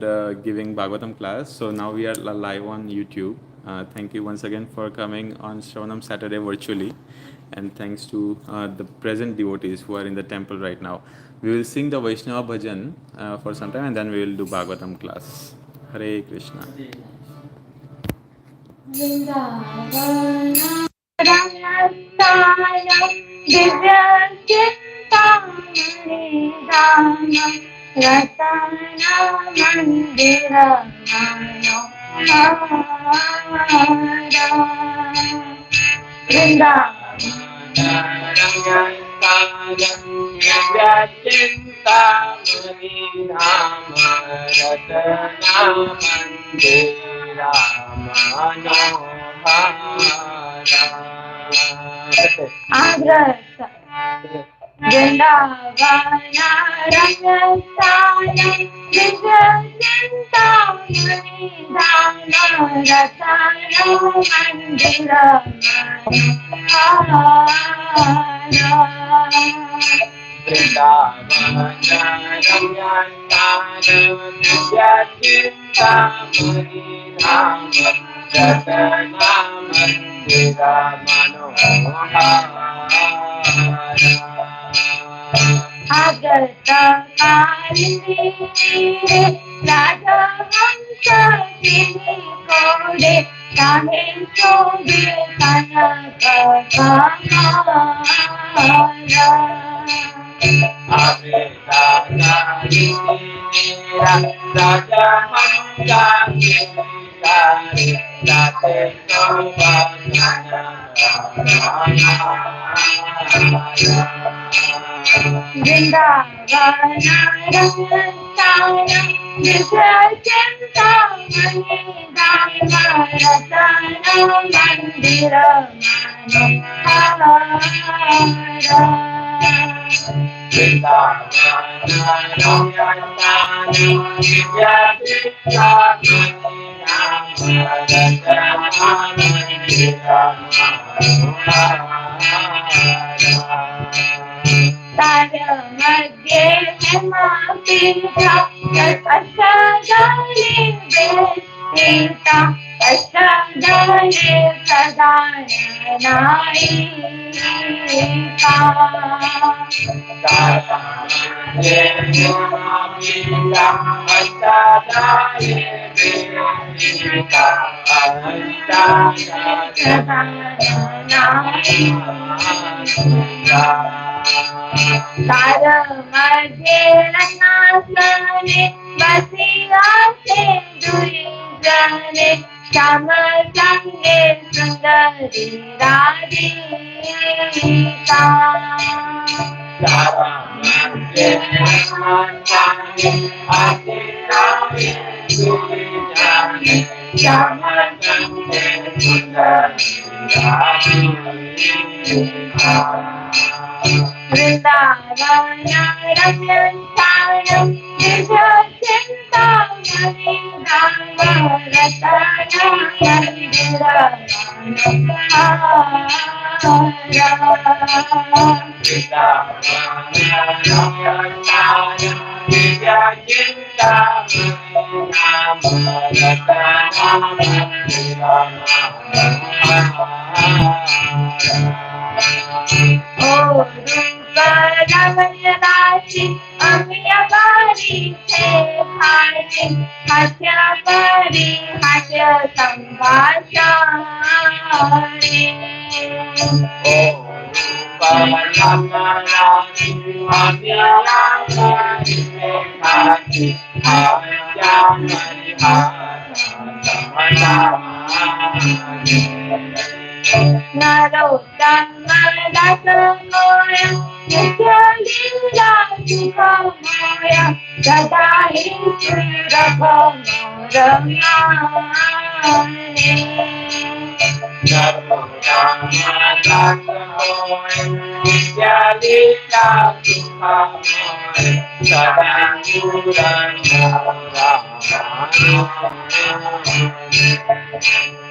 giving Bhagavatam class. So now we are live on YouTube. Thank you once again for coming on Sravanam Saturday virtually, and thanks to the present devotees who are in the temple right now. We will sing the Vaishnava bhajan for some time, and then we will do Bhagavatam class. Hare Krishna.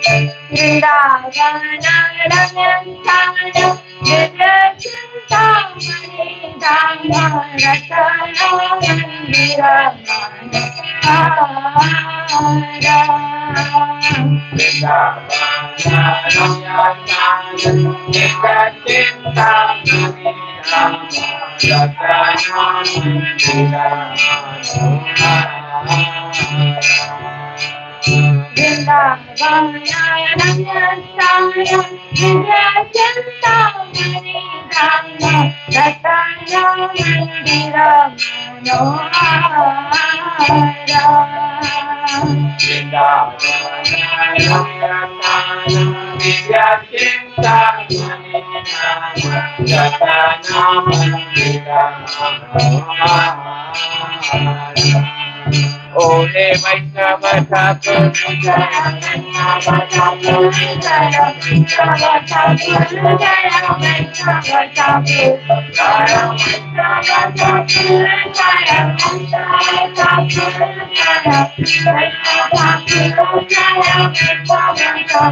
Vrindavana Ramyantana Vidyachintamani Dhamma Ratana Mandiramana Ole Vaishnava Thakur Jaya Vaishnava Thakur Jaya Vaishnava Thakur Jaya Vaishnava Thakur Jaya Vaishnava Thakur Jaya Vaishnava Thakur Jaya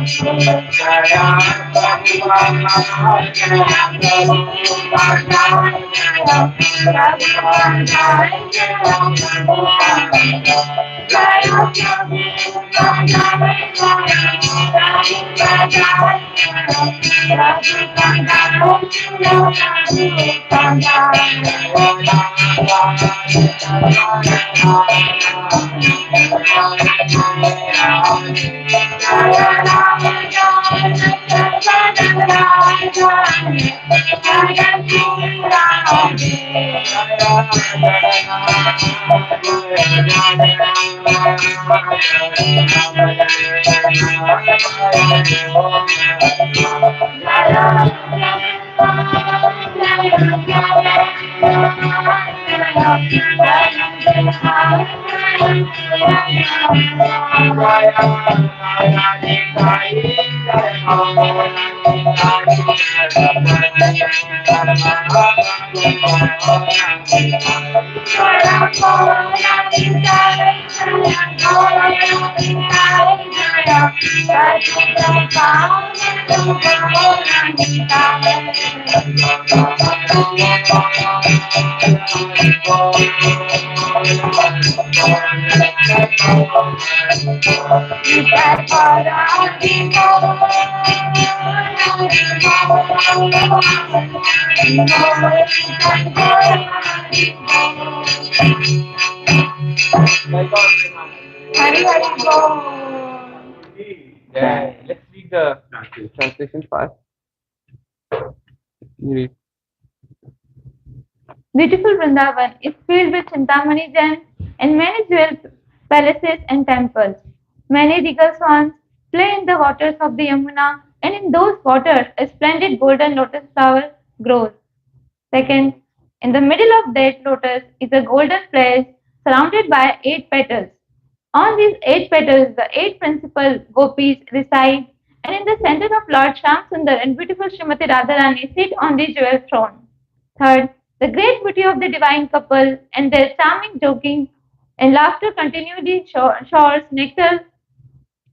Vaishnava Thakur Jaya Vaishnava Thakur Jaya Prabhupada Jaya Prabhupada Jaya Hari Hari Bol. Yeah, let's read the translation first. You read. Beautiful Vrindavan is filled with Chintamani gems and many jewel palaces and temples. Many regal swans play in the waters of the Yamuna, and in those waters a splendid golden lotus flower grows. Second, in the middle of that lotus is a golden place surrounded by 8 petals. On these 8 petals, the 8 principal gopis reside, and in the center of Lord Shamsundar and beautiful Srimati Radharani sit on the jewel throne. Third, the great beauty of the divine couple and their charming joking and laughter continue the shores nectar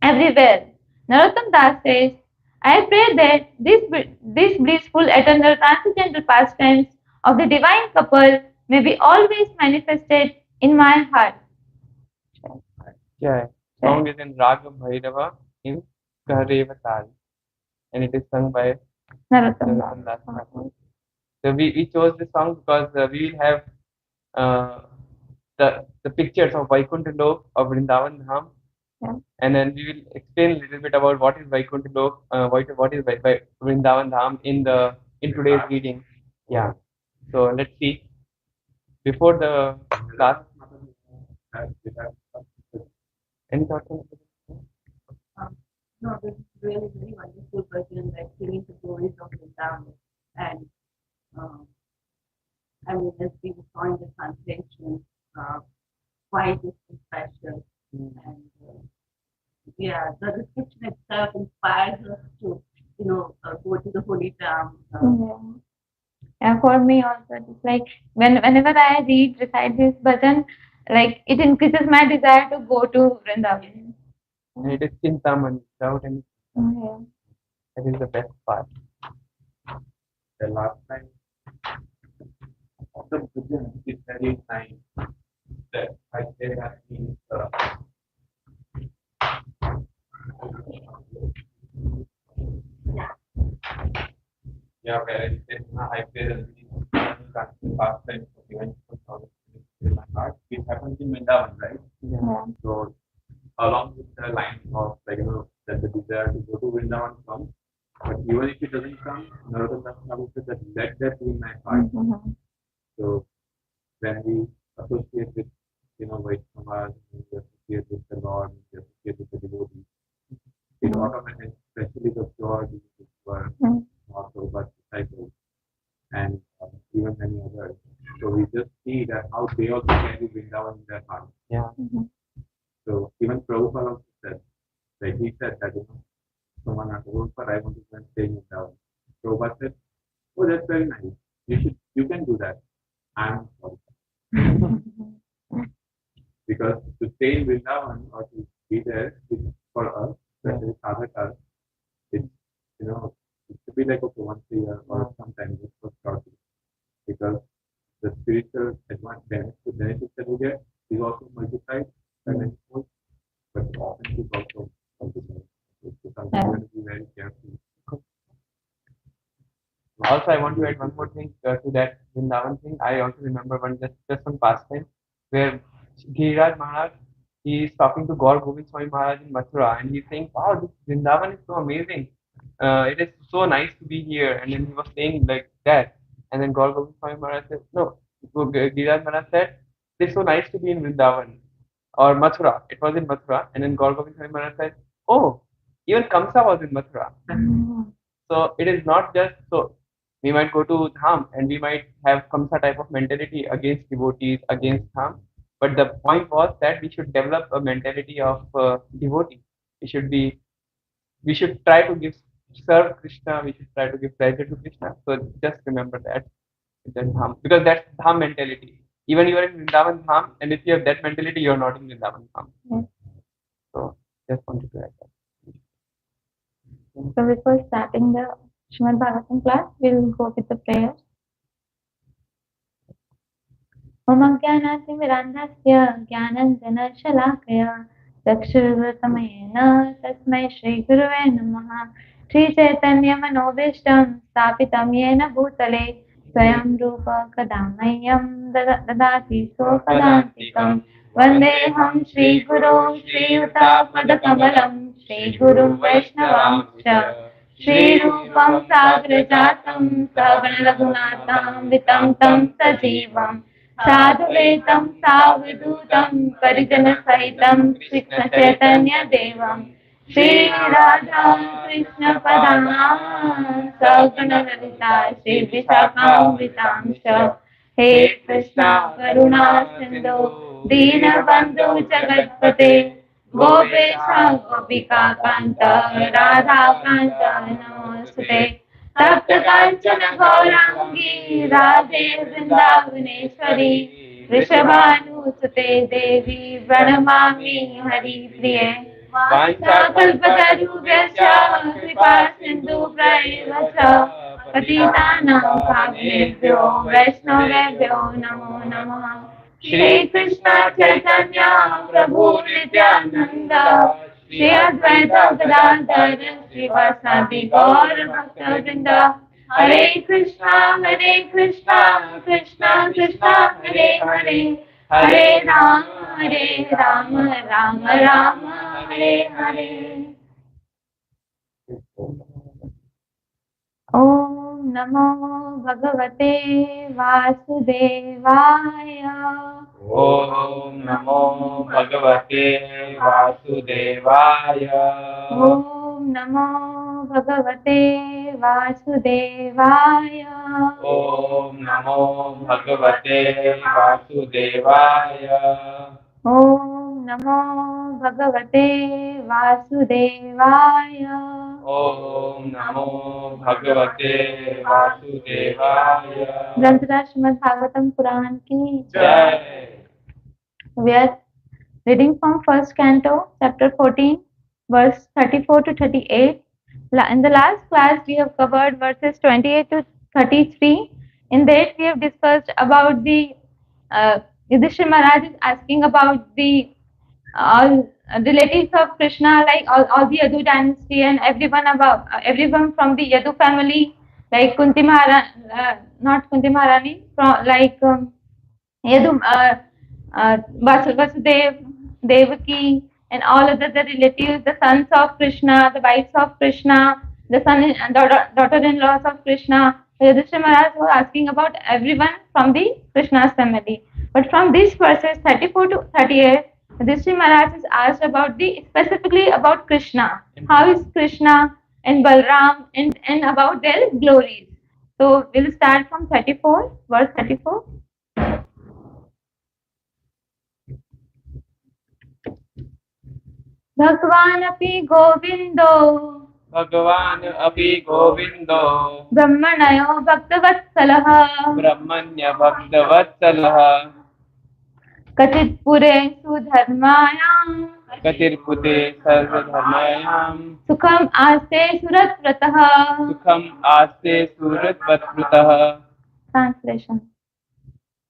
everywhere. Narottam Das says, I pray that this blissful eternal transcendental pastimes of the divine couple may be always manifested in my heart. Yeah, song is in Raga Bhairava in Kahareva Tal, and it is sung by Narottam Narottam Das Das. Thakur. So we chose this song because we will have uh, the pictures of Vaikuntha Lok of Vrindavan Dham, Yeah. and then we will explain a little bit about what is Vaikuntha Lok, what is Vrindavan Dham in today's reading. Yeah. So let's see. Before the class, any thoughts on it? No, this is really very wonderful version that singing the glories of Vrindavan. And I mean, as we saw in the translation, why this is special. And yeah, the description itself inspires us to, go to the holy town. Yeah. And for me also, it's like whenever I recite this bhajan, like it increases my desire to go to Vrindavan. And it is Chintamani, without any Okay. That is the best part. The last line of the bhajan is very nice. That I say that means yeah, where it says, I pray that these past times of events in my heart. It happens in Vrindavan, right? Yeah. So along with the line of that the desire to go to Vrindavan comes, but even if it doesn't come, Narottam Das Thakur said that let that be in my heart. Mm-hmm. So when we associate with Vaishnavas, we associate with the Lord, we associate with the devotees, it automatically, especially the pure devotees who are not Prabhupada's disciples and even many others. So we just see that how they also carry Vrindavan in their heart. Yeah. So even Prabhupada also said, like he said that someone asked Prabhupada, I want to go and stay in Vrindavan. Prabhupada said, oh, that's very nice. You can do that. I'm sorry. Because to stay in Vrindavan or to be there is for us, especially sadhakas, it's it should be like okay once a year or sometimes just for short. Because the spiritual benefits that we get is also multiplied by many folds, but often it is also multiplied. So something we have to be very careful. Also, I want to add one more thing to that Vrindavan thing. I also remember just one pastime where Giriraj Maharaj, he is talking to Gaur Govind Swami Maharaj in Mathura, and he's saying, "Wow, this Vrindavan is so amazing. It is so nice to be here." And then he was saying like that, and then Gaur Govind Swami Maharaj said, "No." Giriraj Maharaj said, "It's so nice to be in Vrindavan or Mathura." It was in Mathura, and then Gaur Govind Swami Maharaj said, "Oh, even Kamsa was in Mathura." So it is not just so we might go to Dham and we might have some type of mentality against devotees, against Dham. But the point was that we should develop a mentality of devotee. We should try to serve Krishna. We should try to give pleasure to Krishna. So just remember that Dham, because that's Dham mentality. Even you are in Vrindavan Dham, and if you have that mentality, you are not in Vrindavan Dham. So just wanted to add that. So before starting the Srimad Bhagavatam class, we'll go with the prayers. Om Ajnanaatimirandhasya Jnananjanashalakaya Chakshurvatamena Tasmai Shri Guruve Namaha Shri Chaitanya Manobishtam Stapitam Yena Bhutale Swayam Rupa Kadamayam Dadati Sopadantikam Vandeham Shri Guru Shri Yuta Padakamalam Shri Guru Vaishnavamscha Shri Rupam Sagrajatam Savana Raghunatam Vitam Tam Sajivam साधुवेतं सावधूतं परिजनसहितं कृष्णचैतन्यदेवं Shri Radha कृष्णपदानां सगणललिता श्रीविशाखान्वितांश्च हे कृष्णा करुणा सिन्धो दीनबन्धु जगत्पते गोपेश गोपिका कान्त राधाकान्त नमोऽस्तुते तप्त कांचन गौरांगी राधे वृंदावनेश्वरी वृषभानुसुते देवी प्रणमामि हरिप्रिये वाञ्छाकल्पतरुभ्यश्च कृपा सिन्धुभ्यैव च पतितानां पावनेभ्यो वैष्णवेभ्यो नमो नमः श्री कृष्ण चैतन्य प्रभु नित्यानंद श्री अद्वैत गदाधर श्रीवासादि गौर भक्तवृंद हरे कृष्णा कृष्णा कृष्णा हरे हरे हरे राम राम राम हरे हरे ओम नमो भगवते वासुदेवाय ओम नमो भगवते वासुदेवाय ओम नमो भगवते वासुदेवाय ओम नमो भगवते वासुदेवाय ओम नमो भगवते वासुदेवाय ओम नमो भगवते वासुदेवाय ग्रंथराज श्रीमद् भागवतम पुराण की जय We are reading from first canto, chapter 14, verse 34 to 38. In the last class, we have covered verses 28 to 33. In that, we have discussed about the Yudhisthira Maharaj is asking about the all relatives of Krishna, like all the Yadu dynasty and everyone about everyone from the Yadu family, like Kunti Maharani, not Kunti Maharani, from like Yadu, Vasudev, Devaki, and all other the relatives, the sons of Krishna, the wives of Krishna, the son and daughter-in-laws of Krishna. Yudhishthira Maharaj was asking about everyone from the Krishna's family. But from these verses 34 to 38, Yudhishthira Maharaj is asked about the specifically about Krishna. How is Krishna and Balram and about their glories. So we'll start from 34, verse 34. भगवानपि Govindo भगवान् अपि गोविन्दो ब्रह्मणयो भक्तवत्सलः ब्रह्मण्य भक्तवत्सलः कचित्पुरे सुधर्मायां कतिर्पुते सर्वधर्मायां सुखम् आस्ते सुरतव्रतः. सुखम् आस्ते सुहृद्वत्कृतः. Translation.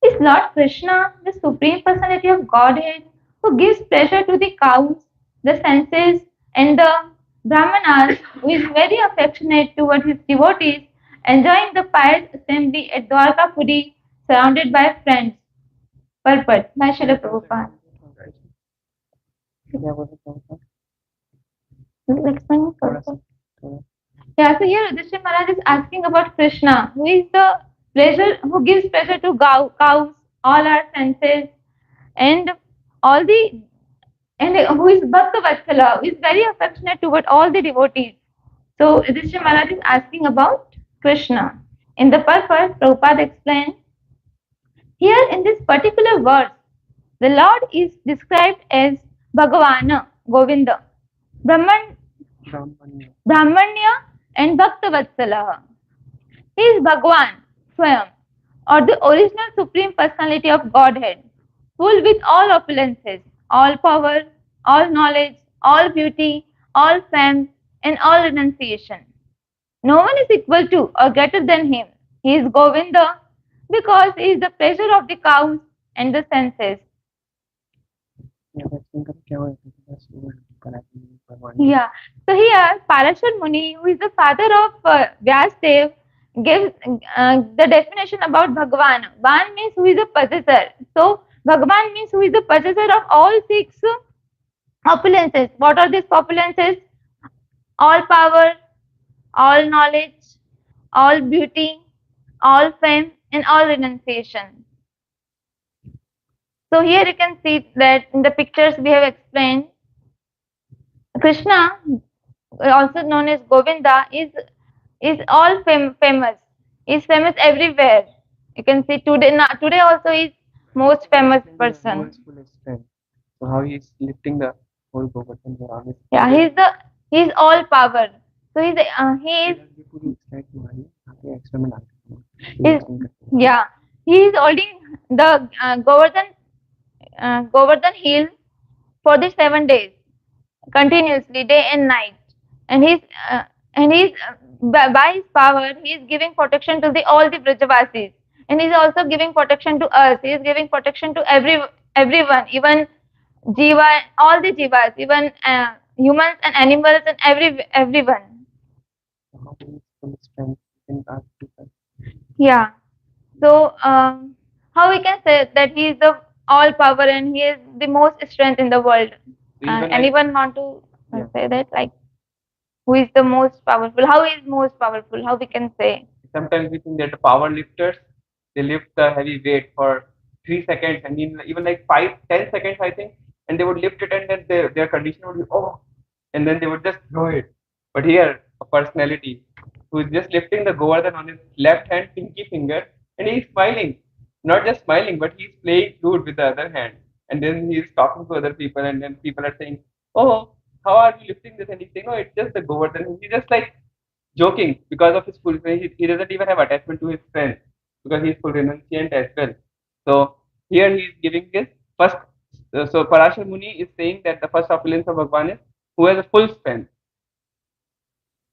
Is Lord Krishna the Supreme Personality of Godhead who gives pleasure to the cows, the senses, and the Brahmanas, who is very affectionate toward his devotees, enjoying the pious assembly at Dwarkapuri, surrounded by friends. Purport by Srila Prabhupada. Explain purport. Yeah, so here Yudhishthira Maharaj is asking about Krishna, who is the pleasure, who gives pleasure to cows, all our senses, and all the, and who is Bhakta Vatsala, who is very affectionate toward all the devotees. So Yudhishthira Maharaj is asking about Krishna. In the purport, Prabhupada explained, here in this particular verse, the Lord is described as Bhagavana, Govinda, Brahmanya and Bhakta Vatsala. He is Bhagwan, Swayam, or the original Supreme Personality of Godhead, full with all opulences, all power, all knowledge, all beauty, all fame, and all renunciation. No one is equal to or greater than him. He is Govinda because he is the pleasure of the cows and the senses. Yeah. So here, Parashar Muni, who is the father of Vyasdev, gives the definition about Bhagavan. Van means who is the possessor. So Bhagavan means who is the possessor of all six opulences. What are these opulences? All power, all knowledge, all beauty, all fame, and all renunciation. So here you can see that in the pictures we have explained, Krishna, also known as Govinda, is all famous. Is famous everywhere. You can see today also is most famous person. So how he is lifting the whole Govardhan around? Yeah, he's all power. So he is yeah, he is holding the Govardhan hill for the 7 days continuously, day and night, and he's by his power he is giving protection to all the Brajavasis, and he's also giving protection to us. He is giving protection to everyone, even Jiva, all the Jivas, even humans and animals and everyone. Yeah. So how we can say that he is the all power and he is the most strength in the world? Anyone want to say that, like, who is the most powerful? How is most powerful? How we can say? Sometimes we think that the power lifters, they lift the heavy weight for 3 seconds and even like 5-10 seconds, I think, and they would lift it and then their condition would be and then they would just throw it. But here, a personality who is just lifting the Govardhan on his left hand pinky finger, and he's smiling. Not just smiling, but he's playing flute with the other hand. And then he's talking to other people, and then people are saying, "Oh, how are you lifting this?" And he's saying, "Oh, it's just the Govardhan." He's just like joking because of his full. He doesn't even have attachment to his friends because he's full renunciant as well. So here he's giving this first. So Parashar Muni is saying that the first opulence of Bhagwan is who has a full strength.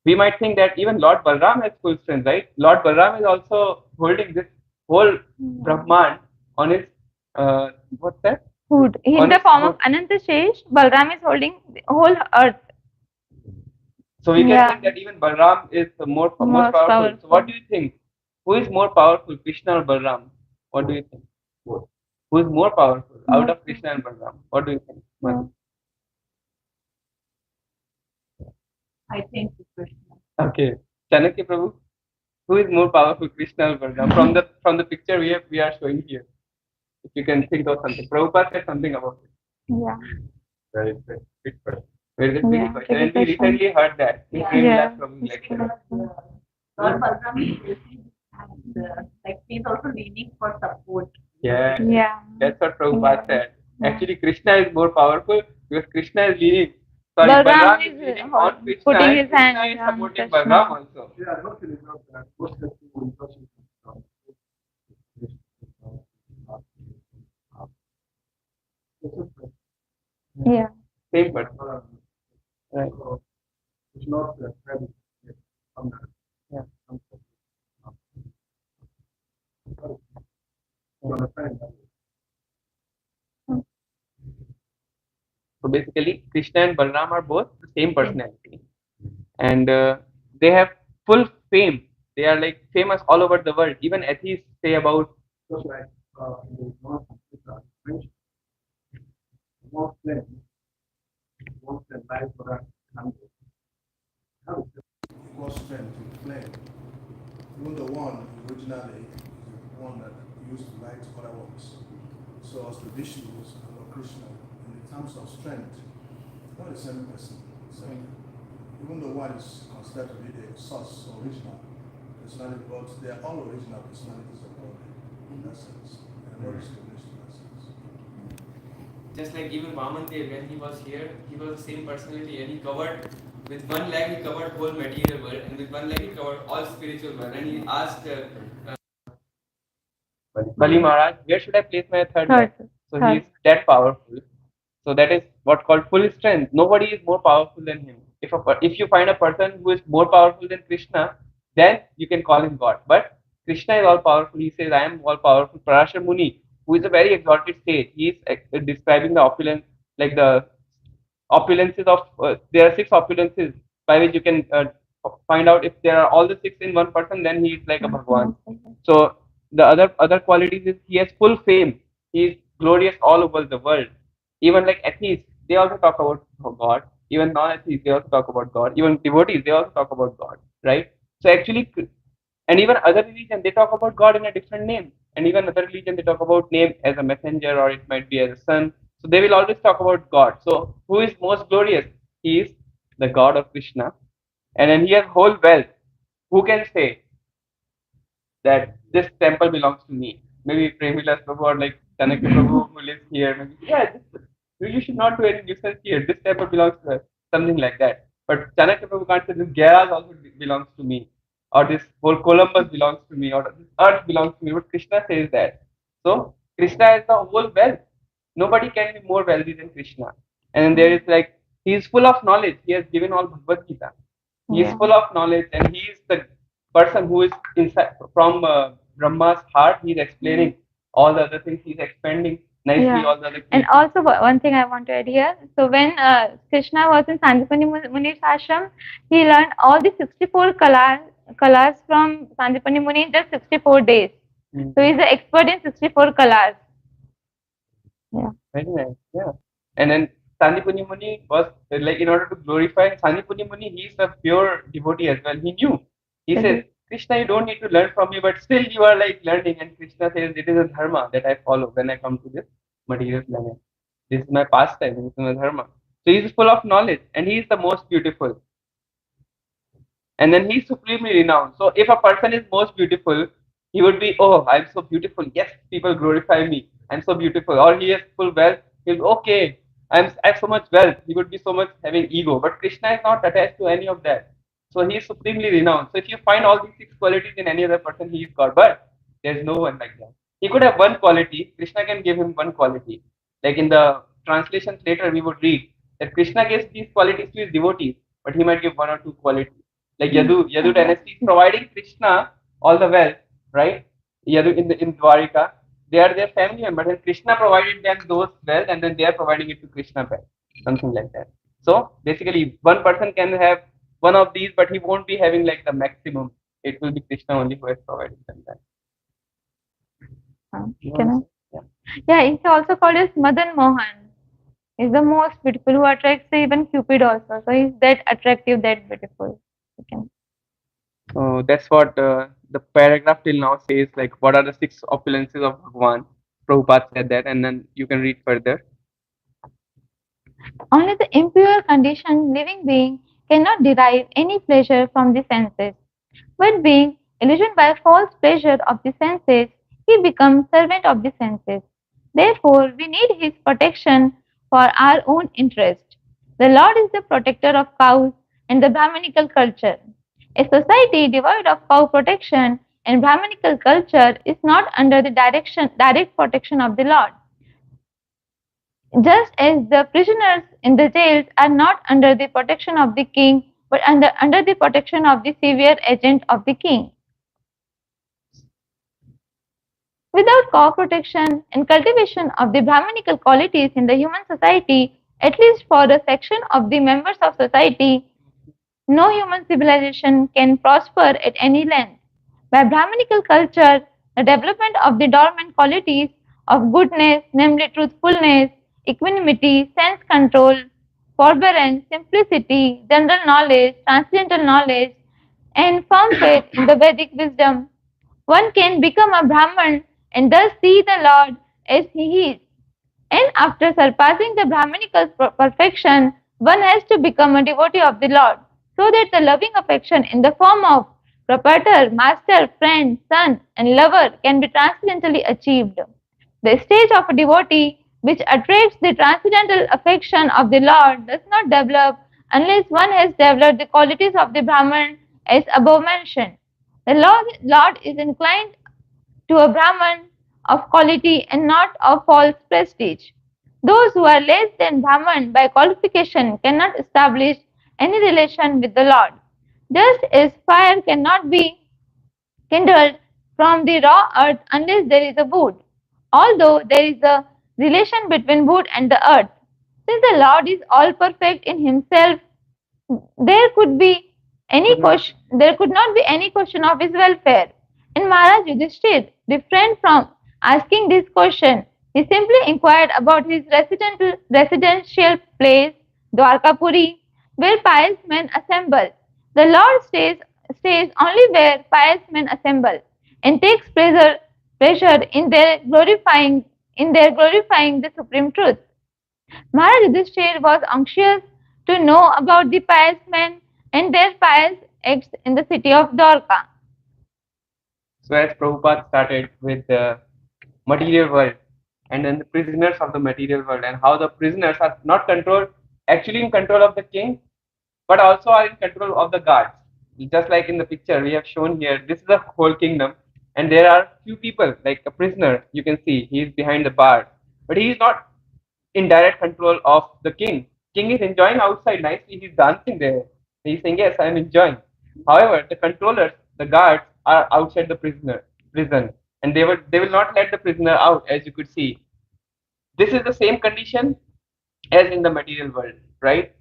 we might think that even Lord Balram has full strength, right? Lord Balram is also holding this whole Brahman on his what's that? Hood. In On the his form of hood. Ananta Shesh, Balram is holding the whole earth. So we can Yeah. think that even Balram is the most Most powerful. powerful. So what do you think? Who is more powerful, Krishna or Balram? What do you think? Who is more powerful out of Krishna and Balram? What do you think? Yeah. I think it's Krishna. Okay, Chanakya Prabhu, who is more powerful, Krishna or Balram? From the picture we are showing here, if you can think of something. Prabhupada said something about it. Yeah. Very good question. Very good Yeah, question. And good we question. recently heard that in Yeah. Premvilas Prabhu's lecture. Lord Balram is facing and like he's also needing for support. Yeah. Yeah. That's what Prabhupada said. Yeah. Actually, Krishna is more powerful because Krishna is leading. Sorry, Balram Balram is is leading on Krishna putting and his Krishna hand is on supporting Krishna. Balram also. Yeah. Same person. Right. Yeah. So basically, Krishna and Balram are both the same personality, and they have full fame. They are like famous all over the world. Even atheists say about. Equal strength to flame. Even the one originally is the one that used to light other ones. So as the Vishnus and Lord Krishna, in terms of strength, not the same person. So even the one is considered to be the source original personality, but they are all original personalities of God in that sense. And no discrimination in that sense. Just like even Vamandev, when he was here, he was the same personality, and he covered with one leg he covered whole material world, and with one leg he covered all spiritual world. And he asked, Bali Maharaj, where should I place my third leg? So he Third. is that powerful. So that is what called full strength. Nobody is more powerful than him. If you find a person who is more powerful than Krishna, then you can call him God. But Krishna is all powerful. He says, I am all powerful. Parashar Muni, who is a very exalted state, he is describing the opulence, like the opulences of there are six opulences by which you can find out if there are all the six in one person, then he is like a Bhagwan. So the other qualities is he has full fame. He is glorious all over the world. Even like atheists, they also talk about God. Even non-atheists, they also talk about God. Even devotees, they also talk about God. Right? So actually, and even other religion, they talk about God in a different name. And even other religion, they talk about name as a messenger, or it might be as a son. So they will always talk about God. So who is most glorious? He is the God of Krishna. And then he has whole wealth. Who can say that this temple belongs to me? Maybe Premilas Prabhu or like Chanakya Prabhu who lives here. Maybe, yeah, you should not do any nuisance here. This temple belongs to us. Something like that. But Chanakya Prabhu can't say this garage also belongs to me, or this whole Columbus belongs to me, or this earth belongs to me. But Krishna says that. So Krishna has the whole wealth. Nobody can be more wealthy than Krishna. And then there is like he is full of knowledge. He has given all Bhagavad Gita. He is full of knowledge, and he is the person who is inside from Brahma's heart. He is explaining all the other things. He is expanding nicely all the other things. And also one thing I want to add here. So when Krishna was in Sandipani Muni's ashram, he learned all the 64 kalas from Sandipani Muni in just 64 days. So he's an expert in 64 kalas. Yeah. Very nice. Yeah. And then Sandipani Muni was like in order to glorify Sandipani Muni, he is a pure devotee as well. He knew. He says, Krishna, you don't need to learn from me, but still you are like learning. And Krishna says, it is a dharma that I follow when I come to this material planet. This is my pastime. This is my dharma. So he is full of knowledge, and he is the most beautiful. And then he is supremely renowned. So if a person is most beautiful, he would be, oh, I'm so beautiful. Yes, people glorify me. I'm so beautiful. Or he has full wealth. He'll be, okay, I have so much wealth. He would be so much having ego. But Krishna is not attached to any of that. So he is supremely renowned. So if you find all these six qualities in any other person, he is God. But there's no one like that. He could have one quality. Krishna can give him one quality. Like in the translations later, we would read that Krishna gives these qualities to his devotees, but he might give one or two qualities. Like Yadu dynasty is providing Krishna all the wealth, right? Yadu in Dwarika, they are their family members, and Krishna provided them those wealth, and then they are providing it to Krishna back, something like that. So basically, one person can have one of these, but he won't be having like the maximum. It will be Krishna only who has provided them that. You Can I? want to say? Yeah, he's also called as Madan Mohan. He's the most beautiful who attracts even Cupid also. So he's that attractive, that beautiful. You can. So that's what the paragraph till now says. Like, what are the 6 opulences of Bhagwan? Prabhupada said that, and then you can read further. Only the impure conditioned living being cannot derive any pleasure from the senses. But being illusioned by false pleasure of the senses, he becomes servant of the senses. Therefore, we need his protection for our own interest. The Lord is the protector of cows and the Brahmanical culture. A society devoid of cow protection and Brahmanical culture is not under the direct protection of the Lord. Just as the prisoners in the jails are not under the protection of the king, but under the protection of the severe agent of the king. Without co-protection and cultivation of the Brahmanical qualities in the human society, at least for a section of the members of society, no human civilization can prosper at any length. By Brahmanical culture, the development of the dormant qualities of goodness, namely truthfulness, equanimity, sense control, forbearance, simplicity, general knowledge, transcendental knowledge, and firm faith in the Vedic wisdom, one can become a Brahman and thus see the Lord as he is. And after surpassing the Brahmanical perfection, one has to become a devotee of the Lord, so that the loving affection in the form of proprietor, master, friend, son, and lover can be transcendently achieved. The stage of a devotee which attracts the transcendental affection of the Lord does not develop unless one has developed the qualities of the Brahman as above mentioned. The Lord is inclined to a Brahman of quality and not of false prestige. Those who are less than Brahman by qualification cannot establish any relation with the Lord. Just as fire cannot be kindled from the raw earth unless there is a wood, although there is a relation between wood and the earth. Since the Lord is all perfect in himself, there could be there could not be any question of his welfare. And Maharaj Yudhisthira refrained from asking this question. He simply inquired about his residential place, Dwarkapuri, where pious men assemble. The Lord stays only where pious men assemble, and takes pleasure in their glorifying the supreme truth. Maharaj Yudhisthira was anxious to know about the pious men and their pious acts in the city of Dwarka. So as Prabhupada started with the material world and then the prisoners of the material world, and how the prisoners are not actually in control of the king, but also are in control of the guards. Just like in the picture we have shown here, this is a whole kingdom, and there are few people, like a prisoner, you can see he is behind the bar, but he is not in direct control of the king. King is enjoying outside nicely, he's dancing there. He's saying, yes, I am enjoying. However, the controllers, the guards, are outside the prison, and they will not let the prisoner out, as you could see. This is the same condition as in the material world, right?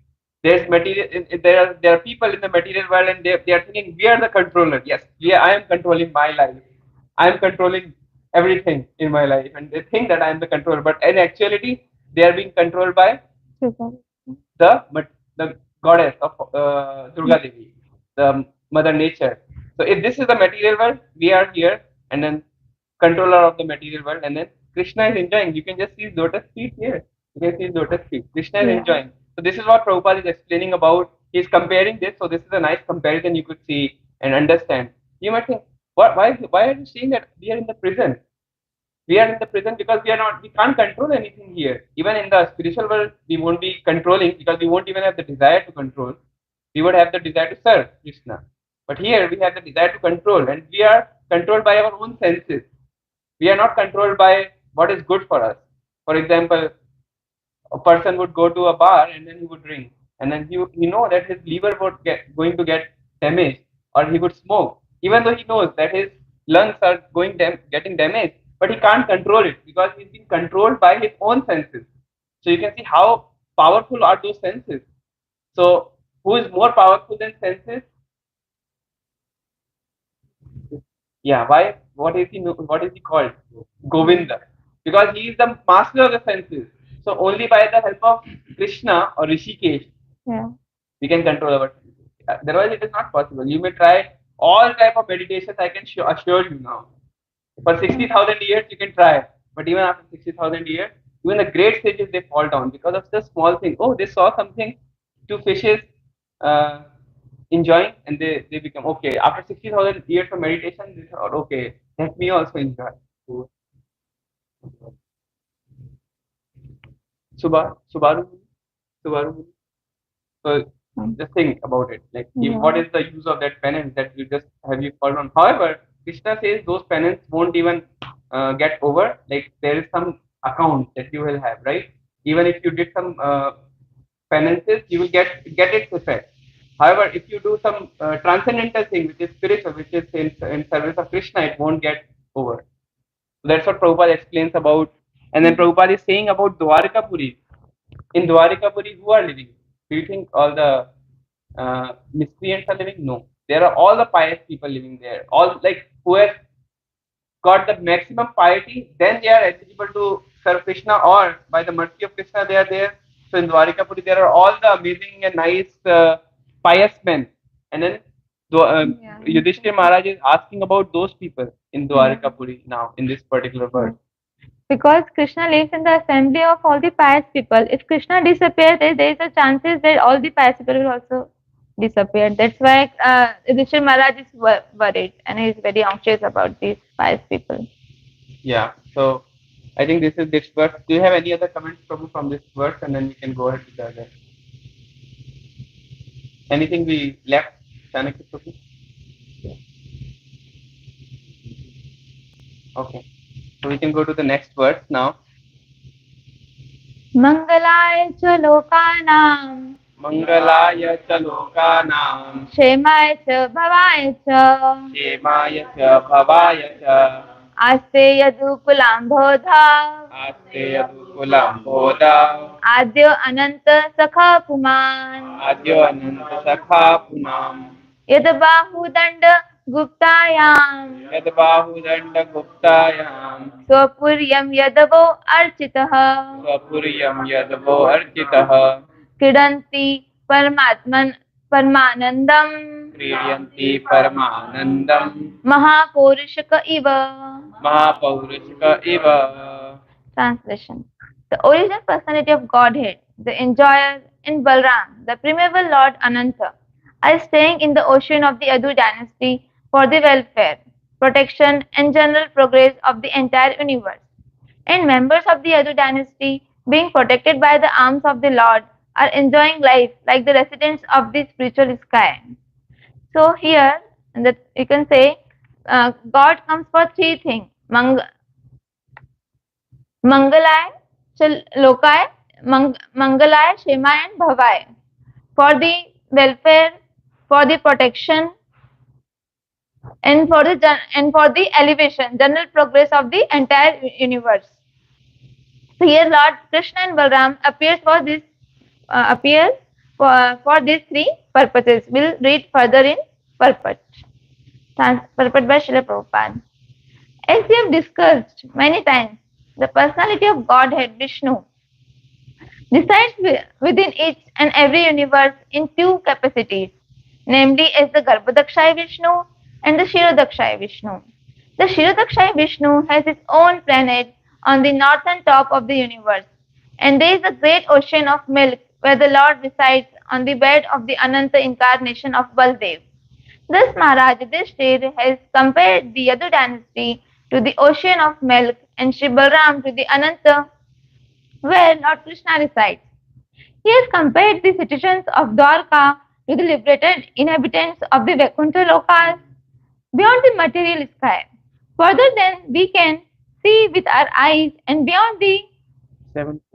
There's material. There are people in the material world, and they are thinking we are the controller. Yes, I am controlling my life. I am controlling everything in my life, and they think that I am the controller. But in actuality, they are being controlled by the goddess of Durga Devi, the Mother Nature. So if this is the material world, we are here, and then controller of the material world, and then Krishna is enjoying. You can just see his lotus feet here. You can see his lotus feet. Krishna is enjoying. So this is what Prabhupada is explaining about. He is comparing this. So this is a nice comparison you could see and understand. You might think, why are you saying that we are in the prison? We are in the prison because we can't control anything here. Even in the spiritual world, we won't be controlling because we won't even have the desire to control. We would have the desire to serve Krishna. But here we have the desire to control, and we are controlled by our own senses. We are not controlled by what is good for us. For example, a person would go to a bar and then he would drink, and then he know that his liver would going to get damaged, or he would smoke, even though he knows that his lungs are getting damaged, but he can't control it because he's being controlled by his own senses. So you can see how powerful are those senses. So who is more powerful than senses? Yeah, why? What is he? What is he called? Govinda, because he is the master of the senses. So only by the help of Krishna or Rishikesh Yeah. we can control our senses. Otherwise, it is not possible. You may try all type of meditations. I can assure you now. For 60,000 years, you can try, but even after 60,000 years, even the great sages they fall down because of the small thing. Oh, they saw something, two fishes uh, enjoying, and they become okay. After 60,000 years of meditation, they thought, okay, let me also enjoy. Subaru, Subaru. So just think about it. Like, what is the use of that penance that you just have you fallen on? However, Krishna says those penance won't even get over. Like there is some account that you will have, right? Even if you did some penances, you will get its effect. However, if you do some transcendental thing, which is spiritual, which is in service of Krishna, it won't get over. So that's what Prabhupada explains about. And then Prabhupada is saying about Dwarkapuri. In Dwarkapuri, who are living? Do you think all the miscreants are living? No. There are all the pious people living there. All like who has got the maximum piety, then they are eligible to serve Krishna, or by the mercy of Krishna, they are there. So in Dwarkapuri, there are all the amazing and nice pious men. And then Yudhisthira Maharaj is asking about those people in Dwarkapuri now, in this particular verse. Because Krishna lives in the assembly of all the pious people. If Krishna disappears, there is a chances that all the pious people will also disappear. That's why Yudhishthira Maharaj is worried and he is very anxious about these pious people. Yeah. So I think this is this verse. Do you have any other comments, Prabhu, from this verse, and then we can go ahead with the other? Anything we left, Chanakya Prabhu? Okay. So we can go to the next verse now. Mangalaya cha lokanam Mangalaya cha lokanam Shemaya cha bhavaya cha Shemaya cha bhavaya cha Aste yadukulam bodha Aste yadukulam bodha Adyo ananta sakha puman Adyo ananta sakha punam Yadabahu danda guptayam Yadbahu danda guptayam Swapuryam yadavo architaha Swapuryam yadvo architaha Kidanti Paramanandam Kriyanti Paramanandam Mahapurushaka iva. Mahapaurishika Iva. Translation. The original personality of Godhead, the enjoyer in Balram, the primeval Lord Ananta, are staying in the ocean of the Yadu dynasty for the welfare, protection, and general progress of the entire universe. And members of the Yadu dynasty, being protected by the arms of the Lord, are enjoying life like the residents of the spiritual sky. So here, that you can say, God comes for three things: Mangalaya, Lokaya, Mangalaya, Shemaya, and Bhavaya, for the welfare, for the protection, and for the elevation, general progress of the entire universe. So here, Lord Krishna and Balram appears for these three purposes. We'll read further in purport. Purport by Srila Prabhupada. As we have discussed many times, the personality of Godhead Vishnu resides within each and every universe in two capacities, namely as the Garbhodakshaya Vishnu and the Kshirodakshaya Vishnu. The Kshirodakshaya Vishnu has its own planet on the northern top of the universe, and there is a great ocean of milk where the Lord resides on the bed of the Ananta incarnation of Baldev. Thus Maharaj Yudhisthira has compared the Yadu dynasty to the ocean of milk and Sri Balram to the Ananta where Lord Krishna resides. He has compared the citizens of Dwarka to the liberated inhabitants of the Vaikuntha Lokas beyond the material sky, further than we can see with our eyes and beyond the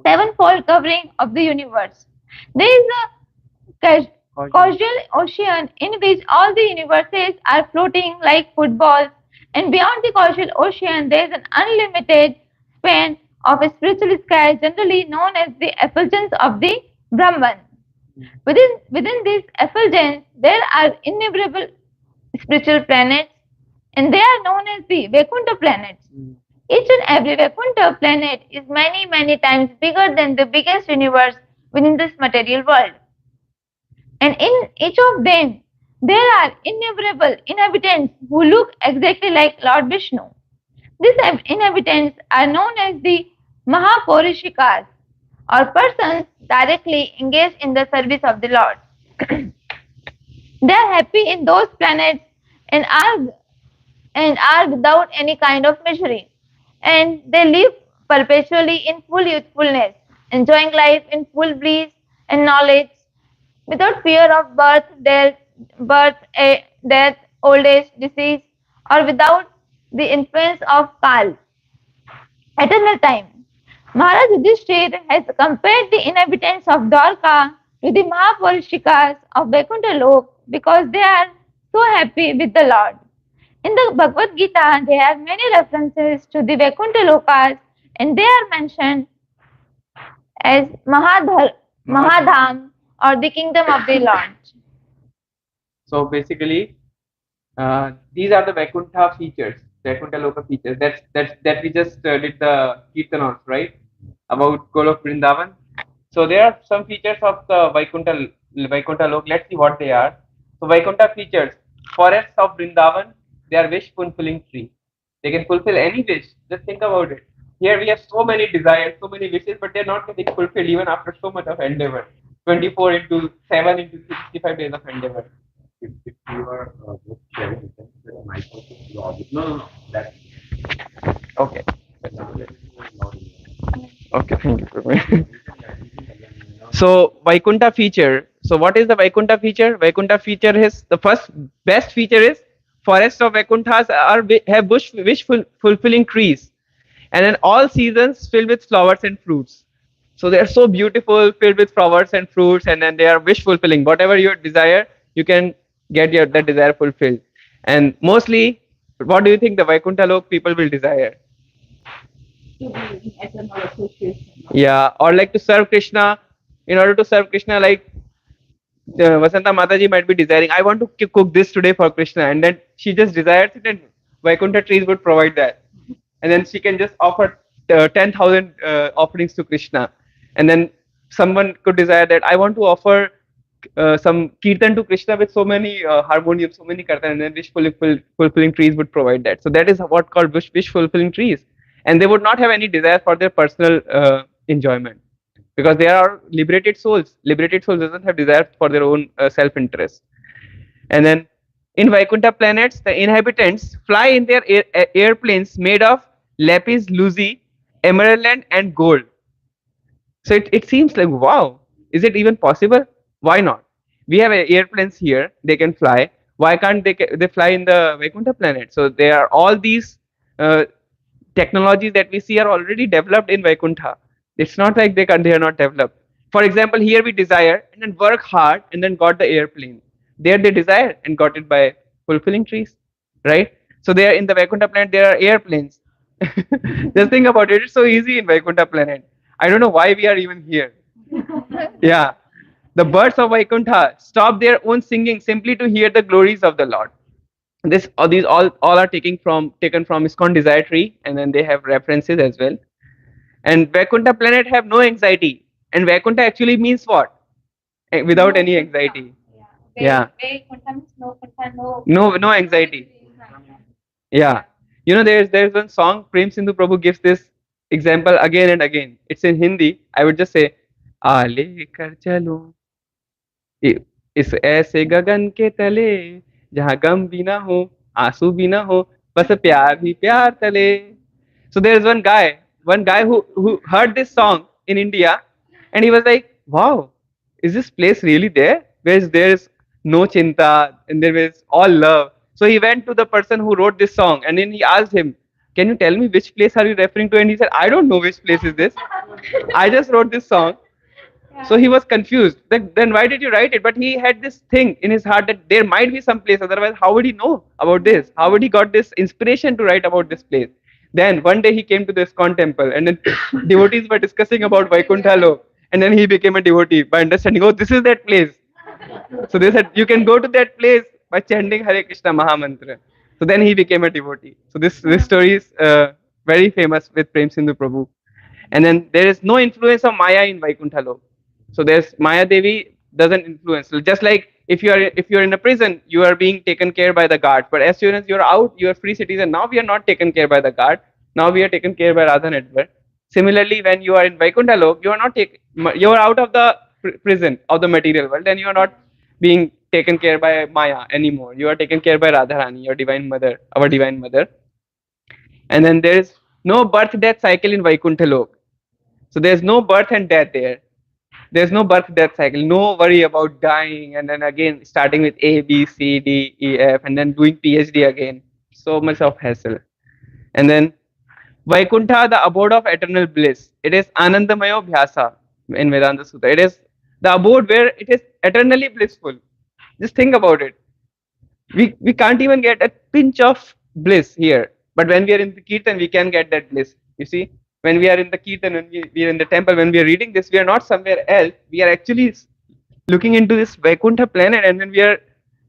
sevenfold covering of the universe. There is a causal ocean in which all the universes are floating like footballs, and beyond the causal ocean there is an unlimited span of a spiritual sky, generally known as the effulgence of the Brahman. Within this effulgence, there are innumerable spiritual planets, and they are known as the Vaikuntha planets. Each and every Vaikuntha planet is many, many times bigger than the biggest universe within this material world. And in each of them, there are innumerable inhabitants who look exactly like Lord Vishnu. These inhabitants are known as the Mahaporushikas, or persons directly engaged in the service of the Lord. They are happy in those planets and are without any kind of misery. And they live perpetually in full youthfulness, enjoying life in full bliss and knowledge, without fear of death, old age, disease, or without the influence of Kal, eternal time. Maharaj Yudhisthira has compared the inhabitants of Dwarka to the Mahapurishikas of Vaikuntha Lok because they are so happy with the Lord. In the Bhagavad Gita, there are many references to the Vaikuntha Lokas, and they are mentioned as Mahadham, or the kingdom of the Lord. So basically, these are the Vaikuntha features, Vaikuntha Loka features. That we just did the Kirtan on, right? About Golok Vrindavan. So there are some features of the Vaikuntha Lok. Let's see what they are. So Vaikuntha features: forests of Vrindavan. They are wish fulfilling tree. They can fulfill any wish. Just think about it. Here we have so many desires, so many wishes, but they're not getting fulfilled even after so much of endeavor. 24 into 7 into 65 days of endeavor. If you are just sharing it, then the microphone is loud. No, that. Okay. Now let it go loud. Okay, thank you. So Vaikuntha feature. So what is the Vaikuntha feature? Vaikuntha feature is the first best feature is forests of Vaikunthas have wish fulfilling trees, and in all seasons filled with flowers and fruits. So they are so beautiful, filled with flowers and fruits, and then they are wish fulfilling. Whatever your desire, you can get that desire fulfilled. And mostly, what do you think the Vaikuntha Lok people will desire? To be in eternal appreciation. Yeah, or like to serve Krishna. In order to serve Krishna, like Vasanta Mataji might be desiring, I want to cook this today for Krishna, and then she just desires it, and Vaikuntha trees would provide that, and then she can just offer 10,000 offerings to Krishna, and then someone could desire that I want to offer some kirtan to Krishna with so many harmonium, so many kirtan, and then wish fulfilling trees would provide that. So that is what called wish fulfilling trees, and they would not have any desire for their personal enjoyment, because they are liberated souls. Liberated souls doesn't have desire for their own self-interest. And then in Vaikuntha planets, the inhabitants fly in their airplanes made of lapis lazuli, emerald and gold. So it seems like, wow, is it even possible? Why not? We have airplanes here, they can fly. Why can't they fly in the Vaikuntha planet? So there are all these technologies that we see are already developed in Vaikuntha. It's not like they are not developed. For example, here we desire and then work hard and then got the airplane. There they desire and got it by fulfilling trees, right? So there in the Vaikuntha planet there are airplanes. Just think about it. It's so easy in Vaikuntha planet. I don't know why we are even here. Yeah, the birds of Vaikuntha stop their own singing simply to hear the glories of the Lord. These all are taken from ISKCON Desire Tree, and then they have references as well. And Vaikuntha planet have no anxiety. And Vaikuntha actually means what? Without any anxiety. Yeah. No anxiety. Yeah. You know, there's one song, Prem Sindhu Prabhu gives this example again and again. It's in Hindi. I would just say, आले कर चलो इस ऐसे गगन के तले जहाँ गम भी ना हो आंसू भी ना हो बस प्यार ही प्यार तले. So there is one guy who heard this song in India, and he was like, wow, is this place really there? Where there is no chinta and there is all love. So he went to the person who wrote this song, and then he asked him, can you tell me which place are you referring to? And he said, I don't know which place is this. I just wrote this song. So he was confused. Then why did you write it? But he had this thing in his heart that there might be some place. Otherwise, how would he know about this? How would he got this inspiration to write about this place? Then one day he came to the ISKCON temple, and then devotees were discussing about Vaikuntha Lok, and then he became a devotee by understanding. Oh, this is that place. So they said you can go to that place by chanting Hare Krishna Mahamantra. So then he became a devotee. So this story is very famous with Prem Sindhu Prabhu. And then there is no influence of Maya in Vaikuntha Lok. So there's Maya Devi doesn't influence. So just like if you're in a prison, you are being taken care by the guard. But as soon as you're out, you're a free citizen. Now we are not taken care by the guard. Now we are taken care by Radha Network. Similarly, when you are in Vaikuntha Lok, you are not you are out of the prison of the material world, and you are not being taken care by Maya anymore. You are taken care by Radharani, your divine mother, our divine mother. And then there is no birth death cycle in Vaikuntha Lok. So there's no birth and death there. There's no birth death cycle. No worry about dying and then again starting with A, B, C, D, E, F, and then doing PhD again. So much of hassle. And then Vaikuntha, the abode of eternal bliss. It is Anandamayo Bhyasa in Vedanta Sutra. It is the abode where it is eternally blissful. Just think about it. We can't even get a pinch of bliss here. But when we are in the Kirtan, we can get that bliss. You see, when we are in the Kirtan, when we are in the temple, when we are reading this, we are not somewhere else. We are actually looking into this Vaikuntha planet, and when we are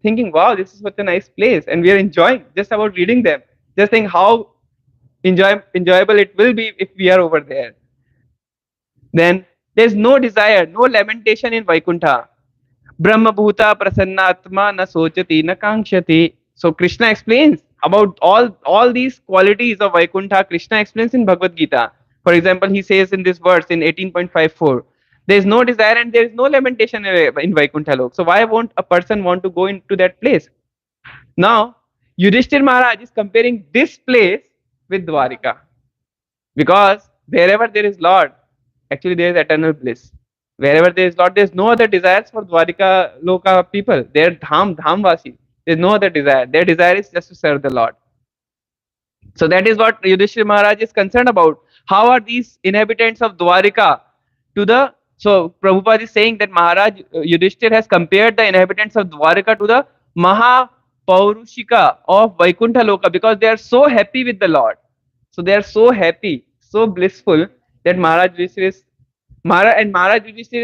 thinking, wow, this is such a nice place, and we are enjoying just about reading them. Just think how enjoyable it will be if we are over there. Then there's no desire, no lamentation in Vaikuntha. Brahma Bhuta Prasannatma na sochati na kankshati. So Krishna explains about all these qualities of Vaikuntha. Krishna explains in Bhagavad Gita. For example, he says in this verse in 18.54, there is no desire and there is no lamentation in Vaikuntha Lok. So why won't a person want to go into that place? Now, Yudhisthira Maharaj is comparing this place with Dwarika. Because wherever there is Lord, actually there is eternal bliss. Wherever there is Lord, there is no other desires for Dwarika Loka people. They are Dhamvasi. There is no other desire. Their desire is just to serve the Lord. So that is what Yudhishthira Maharaj is concerned about. How are these inhabitants of Dwarika to the... So Prabhupada is saying that Maharaj Yudhishthira has compared the inhabitants of Dwarika to the Maha Paurushika of Vaikuntha Loka because they are so happy with the Lord. So they are so happy, so blissful that Maharaj Yudhishthira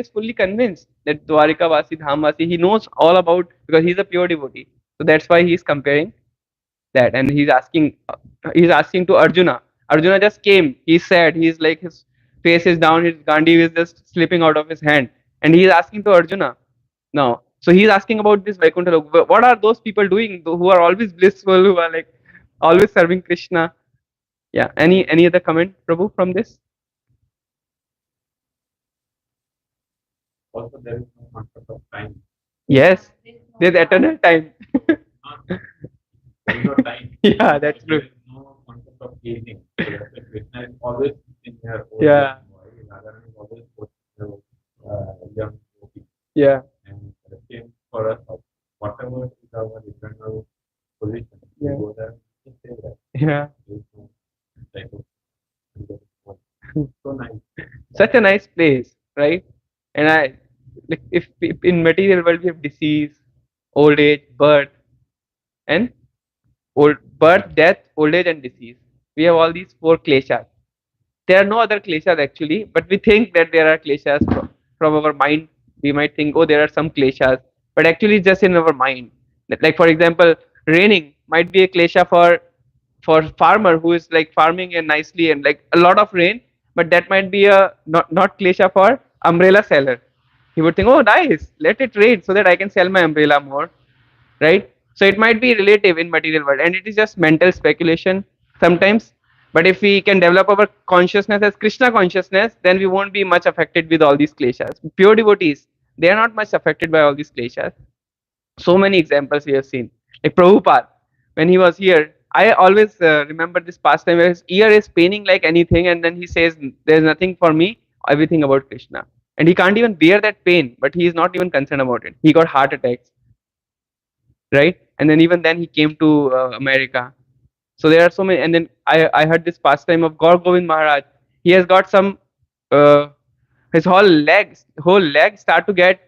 is fully convinced that Dwarika Vasi, Dhamvasi, he knows all about because he is a pure devotee. So that's why he is comparing that, and he's asking to Arjuna. Arjuna just came. He's sad. He's like his face is down. His Gandhi is just slipping out of his hand, and he is asking to Arjuna now. So he's asking about this Vaikuntha Lok. What are those people doing who are always blissful, who are like always serving Krishna? Yeah. Any other comment, Prabhu, from this? Also, there is no concept of time. Yes, there's eternal time. There is no time. Yeah, that's true. There is no concept of aging. Krishna is always in her old Yeah. body. Radharani is always young body. Yeah. And the same for us. Whatever is our eternal position, we Yeah. go there and stay there. Yeah. There is no type of so nice. Such a nice place, right? And I like if in material world we have disease, old age, birth, and birth, death, old age, and disease. We have all these four kleshas. There are no other kleshas actually, but we think that there are kleshas from our mind. We might think, oh, there are some kleshas, but actually it's just in our mind. Like for example, raining might be a klesha for farmer who is like farming and nicely and like a lot of rain, but that might be a not klesha for umbrella seller. He would think, oh, nice, let it rain so that I can sell my umbrella more, right? So it might be relative in material world, and it is just mental speculation sometimes. But if we can develop our consciousness as Krishna consciousness, then we won't be much affected with all these kleshas. Pure devotees, they are not much affected by all these kleshas. So many examples we have seen. Like Prabhupada, when he was here, I always remember this past time where his ear is paining like anything, and then he says, "There's nothing for me, everything about Krishna." And he can't even bear that pain, but he is not even concerned about it. He got heart attacks, right? And then even then he came to America. So there are so many. And then I heard this pastime of Gaur Govind Maharaj. He has got some his whole leg start to get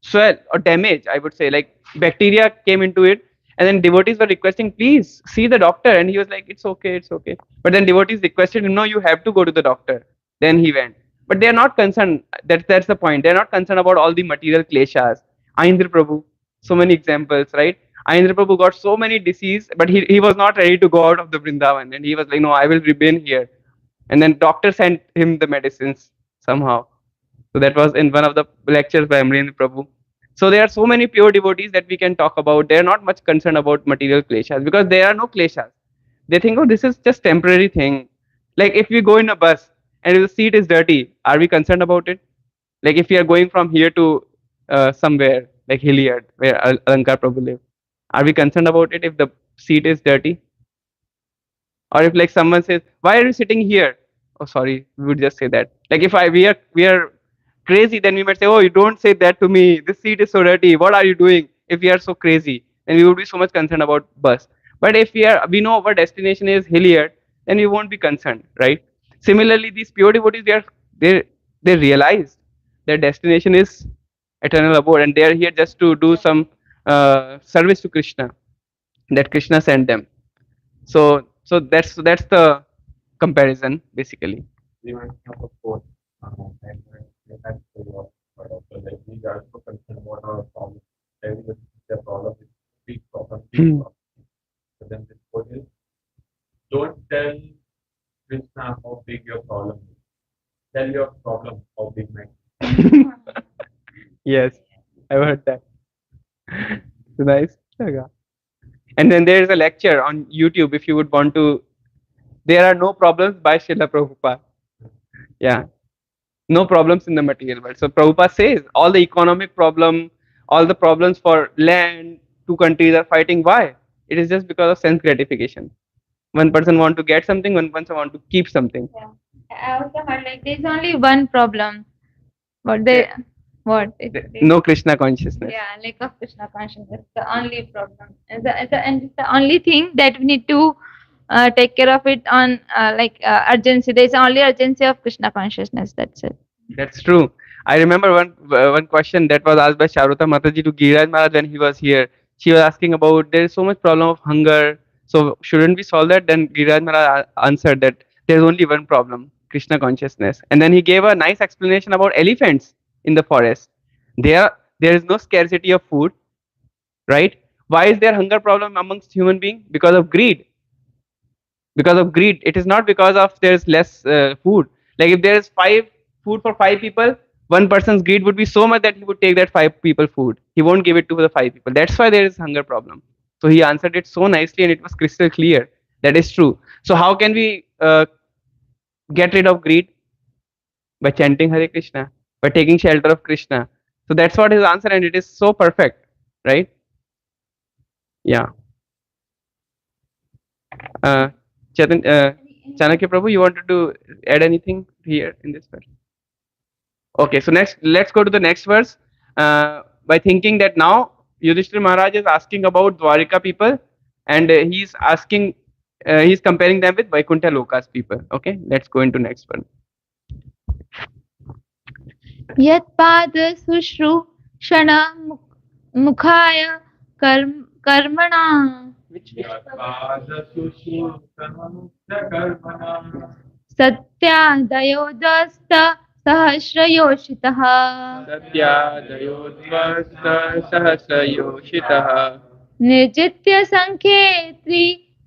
swell or damage, I would say, like bacteria came into it. And then devotees were requesting, please see the doctor, and he was like, it's okay, it's okay. But then devotees requested him, no, you have to go to the doctor. Then he went. But they are not concerned. That's the point. They're not concerned about all the material kleshas. Aindra Prabhu, so many examples, right? Aindra Prabhu got so many disease, but he was not ready to go out of the Vrindavan, and he was like, no, I will remain here. And then doctor sent him the medicines somehow. So that was in one of the lectures by Amrendra Prabhu. So there are so many pure devotees that we can talk about. They are not much concerned about material kleshas because there are no kleshas. They think, oh, this is just temporary thing. Like if we go in a bus and if the seat is dirty, are we concerned about it? Like if we are going from here to somewhere like Hilliard, where Alankar Prabhu live, are we concerned about it if the seat is dirty? Or if like someone says, why are you sitting here? Oh, sorry, we would just say that. Like if we are crazy, then we might say, oh, you don't say that to me. This seat is so dirty. What are you doing? If we are so crazy, then we would be so much concerned about bus. But if we know our destination is Hilliard, then we won't be concerned, right? Similarly, these pure devotees, they realize their destination is eternal abode, and they are here just to do some service to Krishna that Krishna sent them. So that's the comparison basically. Even have a phone, and we had to work, but also like we are also concerned about our problem. Everybody their problem is big problem, big problem. So then this quote is, don't tell Krishna how big your problem is. Tell your problem how big my. Yes, I've heard that. So nice. Yeah. And then there is a lecture on YouTube if you would want to. There are no problems by Srila Prabhupada. Yeah, no problems in the material world. So Prabhupada says all the economic problem, all the problems for land, two countries are fighting. Why? It is just because of sense gratification. One person want to get something, one person want to keep something. Yeah. I also heard like there's only one problem. What they what? No Krishna consciousness. Yeah, lack of Krishna consciousness. The only problem. And it's the only thing that we need to take care of it on urgency. There's only urgency of Krishna consciousness. That's it. That's true. I remember one question that was asked by Charuta Mataji to Giriraj Maharaj when he was here. She was asking about there is so much problem of hunger. So shouldn't we solve that? Then Giriraj Maharaj answered that there is only one problem, Krishna consciousness. And then he gave a nice explanation about elephants in the forest. There is no scarcity of food, right? Why is there hunger problem amongst human beings? Because of greed. Because of greed. It is not because of there is less food. Like if there is food for 5 people, one person's greed would be so much that he would take that 5 people food. He won't give it to the 5 people. That's why there is hunger problem. So he answered it so nicely and it was crystal clear. That is true. So how can we get rid of greed? By chanting Hare Krishna, by taking shelter of Krishna. So that's what his answer, and it is so perfect, right? Yeah. Chanakya Prabhu, you wanted to add anything here in this verse? Okay, so next, let's go to the next verse. By thinking that now Yudhisthira Maharaj is asking about Dwarika people, and he's comparing them with Vaikuntha Loka's people. Okay, let's go into next one. Yat pad sushru shana mukhaya karmana satyadayodasta sahasrayoshitah Satyadayodvasta sahasrayoshitah nirjitya sankhe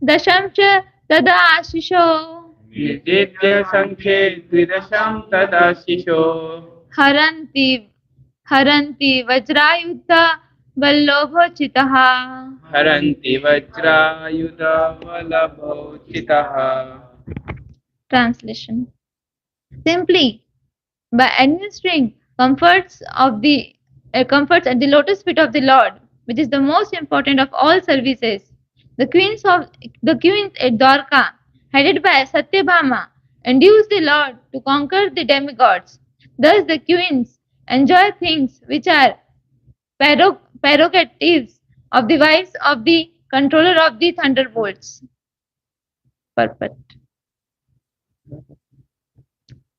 dasham cha tadashisho Niditya sankhe tridasham tadashisho haranti vajrayudha vallobhochitah. Haranti vajrayudha valabhochitah. Translation. Simply by administering comforts at the lotus feet of the Lord, which is the most important of all services, the queens at Dwarka, headed by Satyabhama, induce the Lord to conquer the demigods. Thus the queens enjoy things which are prerogatives of the wives of the controller of the thunderbolts. Perfect.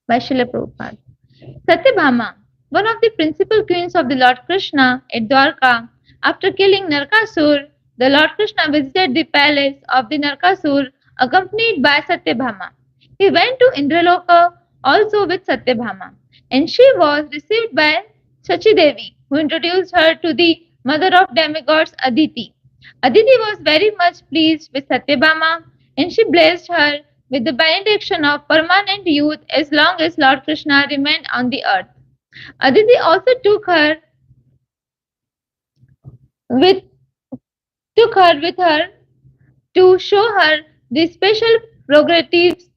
By Srila Prabhupada. Satyabhama, one of the principal queens of the Lord Krishna at Dwarka, after killing Narkasur, the Lord Krishna visited the palace of the Narkasur accompanied by Satyabhama. He went to Indraloka also with Satyabhama, and she was received by Shachidevi, who introduced her to the mother of demigods Aditi. Aditi was very much pleased with Satyabhama, and she blessed her with the benediction of permanent youth as long as Lord Krishna remained on the earth. Aditi also with took her with her to show her the special prerogatives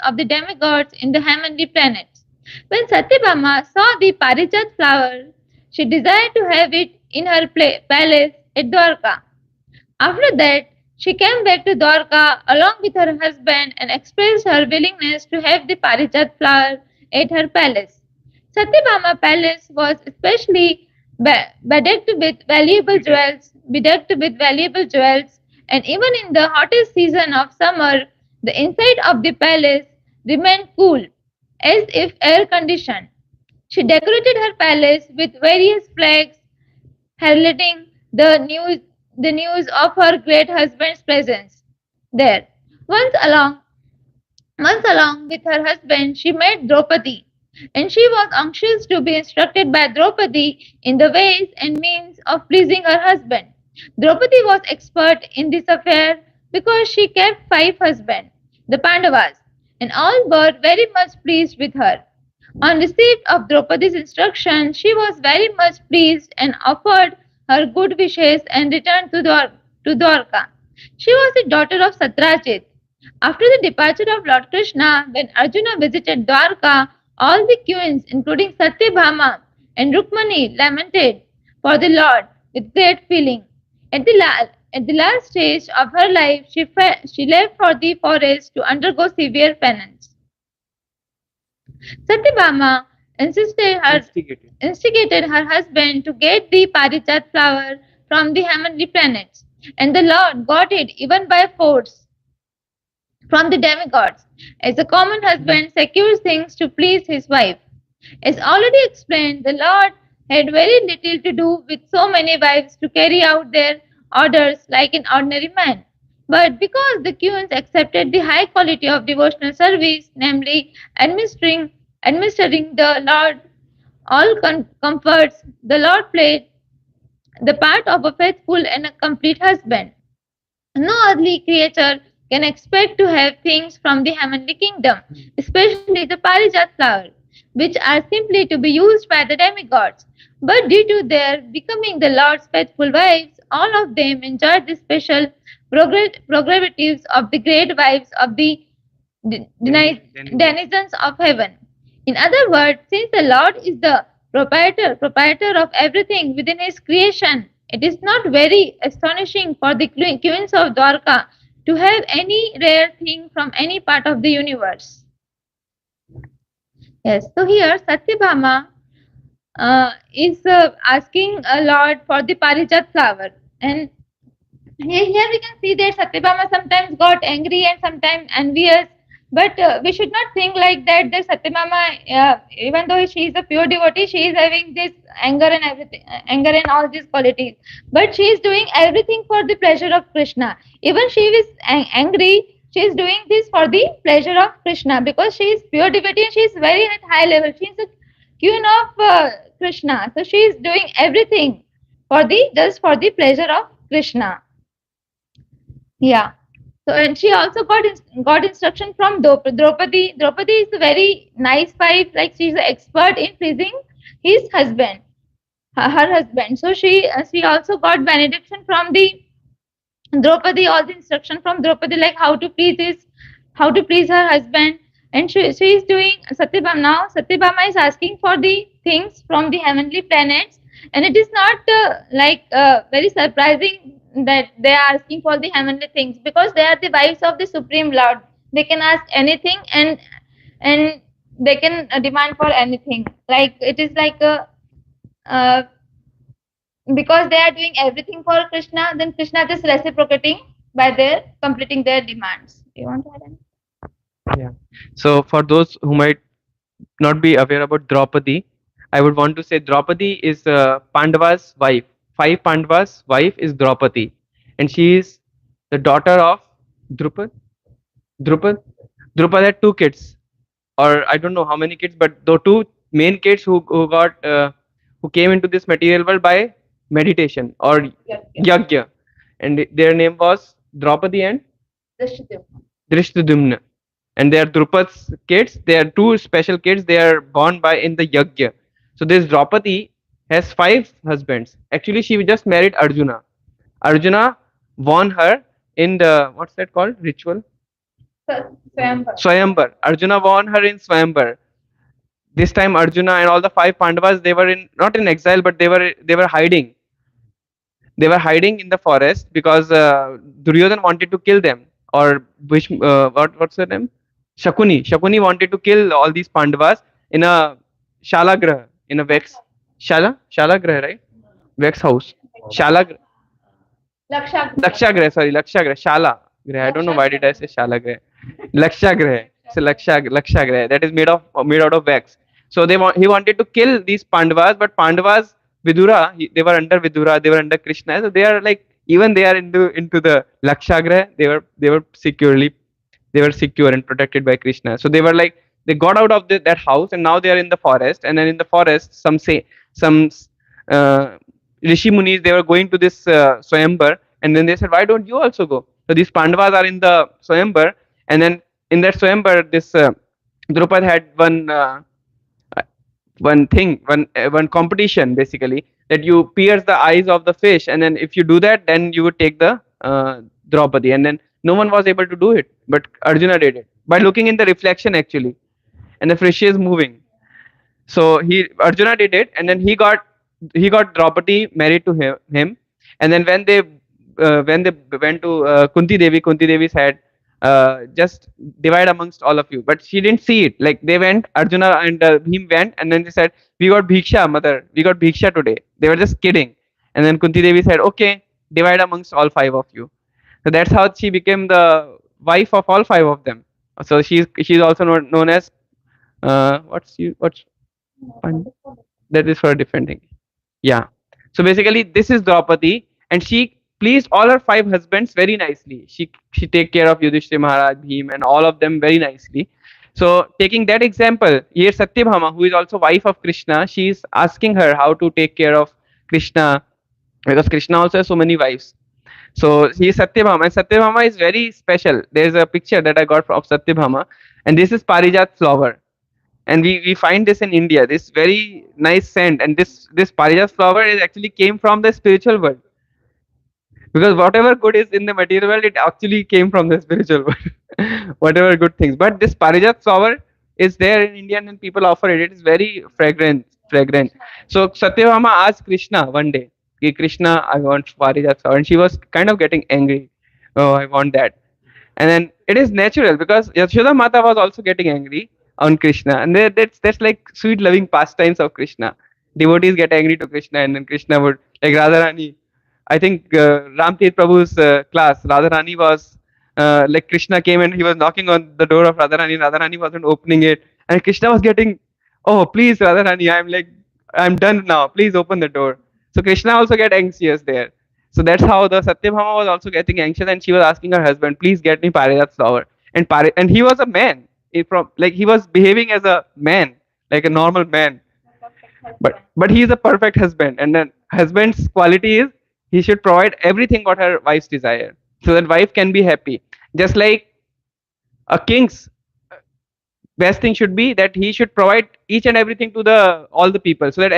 of the demigods in the heavenly planets. When Satyabhama saw the Parijat flower, she desired to have it in her palace at Dwarka. After that, she came back to Dwarka along with her husband and expressed her willingness to have the Parijat flower at her palace. Satyabhama palace was especially bedecked with valuable jewels, and even in the hottest season of summer, the inside of the palace remained cool, as if air conditioned. She decorated her palace with various flags heralding the news of her great husband's presence there. Once along once along with her husband she met Draupadi, and she was anxious to be instructed by Draupadi in the ways and means of pleasing her husband. Draupadi was expert in this affair because she kept 5 husbands, the Pandavas, and all were very much pleased with her. On receipt of Draupadi's instruction, she was very much pleased and offered her good wishes and returned to Dwarka. She was the daughter of Satrajit. After the departure of Lord Krishna, when Arjuna visited Dwarka, all the queens, including Satyabhama and Rukmani, lamented for the Lord with great feeling. At the last stage of her life, she left for the forest to undergo severe penance. Satyabhama instigated her husband to get the Parijat flower from the heavenly planets, and the Lord got it even by force from the demigods, as a common husband secures things to please his wife. As already explained, the Lord had very little to do with so many wives to carry out their orders like an ordinary man. But because the queens accepted the high quality of devotional service, namely administering the Lord all comforts, the Lord played the part of a faithful and a complete husband. No earthly creature can expect to have things from the heavenly kingdom, especially the Parijat flower, which are simply to be used by the demigods. But due to their becoming the Lord's faithful wives, all of them enjoyed the special prerogatives of the great wives of the denizens of heaven. In other words, since the Lord is the proprietor of everything within his creation, it is not very astonishing for the queens of Dwarka to have any rare thing from any part of the universe. Yes, so here Satyabhama is asking a Lord for the Parijat flower, and here we can see that Satyabhama sometimes got angry and sometimes envious. But we should not think like that. That Satyabhama, even though she is a pure devotee, she is having this anger and everything, anger and all these qualities. But she is doing everything for the pleasure of Krishna. Even she is angry, she is doing this for the pleasure of Krishna because she is pure devotee and she is very at high level. She is a queen of Krishna, so she is doing everything for the just for the pleasure of Krishna. Yeah. So and she also got instruction from Draupadi. Draupadi is a very nice wife. Like she is an expert in pleasing his husband, her husband. So she also got benediction from the Draupadi. All the instruction from Draupadi, like how to please her husband. And she is doing Satyabhama now. Satyabhama is asking for the things from the heavenly planets, and it is not very surprising that they are asking for the heavenly things because they are the wives of the Supreme Lord. They can ask anything and they can demand for anything. Like it is like uh, because they are doing everything for Krishna, then Krishna just reciprocating by their completing their demands. Do you want to add anything? Yeah. So for those who might not be aware about Draupadi, I would want to say Draupadi is Pandava's wife. Five Pandavas' wife is Draupadi, and she is the daughter of Drupad. Drupad. Drupad had two kids, or I don't know how many kids, but the two main kids who got who came into this material world by meditation or yagya, and their name was Draupadi and Drishtadumna. And they are Drupad's kids. They are two special kids. They are born by in the yagya. So this Draupadi has five husbands. Actually, she just married Arjuna. Arjuna won her in the what's that called ritual? Swayambar. Arjuna won her in Swayambar. This time Arjuna and all the five Pandavas, they were in not in exile, but they were hiding. They were hiding in the forest because Duryodhan wanted to kill them. Or which what's her name? Shakuni. Shakuni wanted to kill all these Pandavas in a Shalagraha, in a Vex Shalagraha, right? Vex house. Shalagraha. Lakshagraha, sorry, Lakshagraha, Shala. I don't know why did I say Shalagraha. Lakshagraha. So Lakshagraha. That is made out of wax. So he wanted to kill these Pandavas, but Pandavas, Vidura, they were under Vidura, they were under Krishna. So they are like even they are into the Lakshagraha, they were secure and protected by Krishna. So they were like they got out of that house and now they are in the forest. And then in the forest, some uh, Rishi Munis, they were going to this Swayambar, and then they said, why don't you also go? So these Pandavas are in the Swayambar, and then in that Swayambar, this Drupad had one competition basically, that you pierce the eyes of the fish, and then if you do that, then you would take the Draupadi. And then no one was able to do it, but Arjuna did it by looking in the reflection actually, and the fish is moving. So Arjuna did it, and then he got Draupadi married to him. And then when they went to Kunti Devi said, just divide amongst all of you, but she didn't see it. Like they went, Arjuna and Bhim went, and then they said, we got bhiksha, mother, we got bhiksha today. They were just kidding. And then Kunti Devi said, okay, divide amongst all five of you. So that's how she became the wife of all five of them. So she's also known as what's that is for a different thing. Yeah. So basically, this is Draupadi, and she pleased all her five husbands very nicely. She take care of Yudhisthira Maharaj, Bhim, and all of them very nicely. So taking that example, here Satyabhama, who is also wife of Krishna, she is asking her how to take care of Krishna, because Krishna also has so many wives. So he is Satyabhama, and Satyabhama is very special. There is a picture that I got of Satyabhama, and this is Parijat flower. And we find this in India, this very nice scent, and this Parijat flower is actually came from the spiritual world, because whatever good is in the material world, it actually came from the spiritual world. Whatever good things, but this Parijat flower is there in India and people offer it. It is very fragrant. So Satyabhama asked Krishna one day, "Hey Krishna, I want Parijat flower," and she was kind of getting angry. Oh, I want that. And then it is natural, because Yashoda Mata was also getting angry on Krishna, and that's like sweet loving pastimes of Krishna. Devotees get angry to Krishna, and then Krishna would, like Radharani. I think Ramtirth Prabhu's class, Radharani was like Krishna came and he was knocking on the door of Radharani. Radharani wasn't opening it, and Krishna was getting, oh please Radharani, I'm done now. Please open the door. So Krishna also get anxious there. So that's how the Satyabhama was also getting anxious, and she was asking her husband, "Please get me Parijat flower." And he was a man. He was behaving as a man, like a normal man. But he is a perfect husband, and then husband's quality is he should provide everything what her wife's desire, so that wife can be happy. Just like a king's best thing should be that he should provide each and everything to the all the people, so that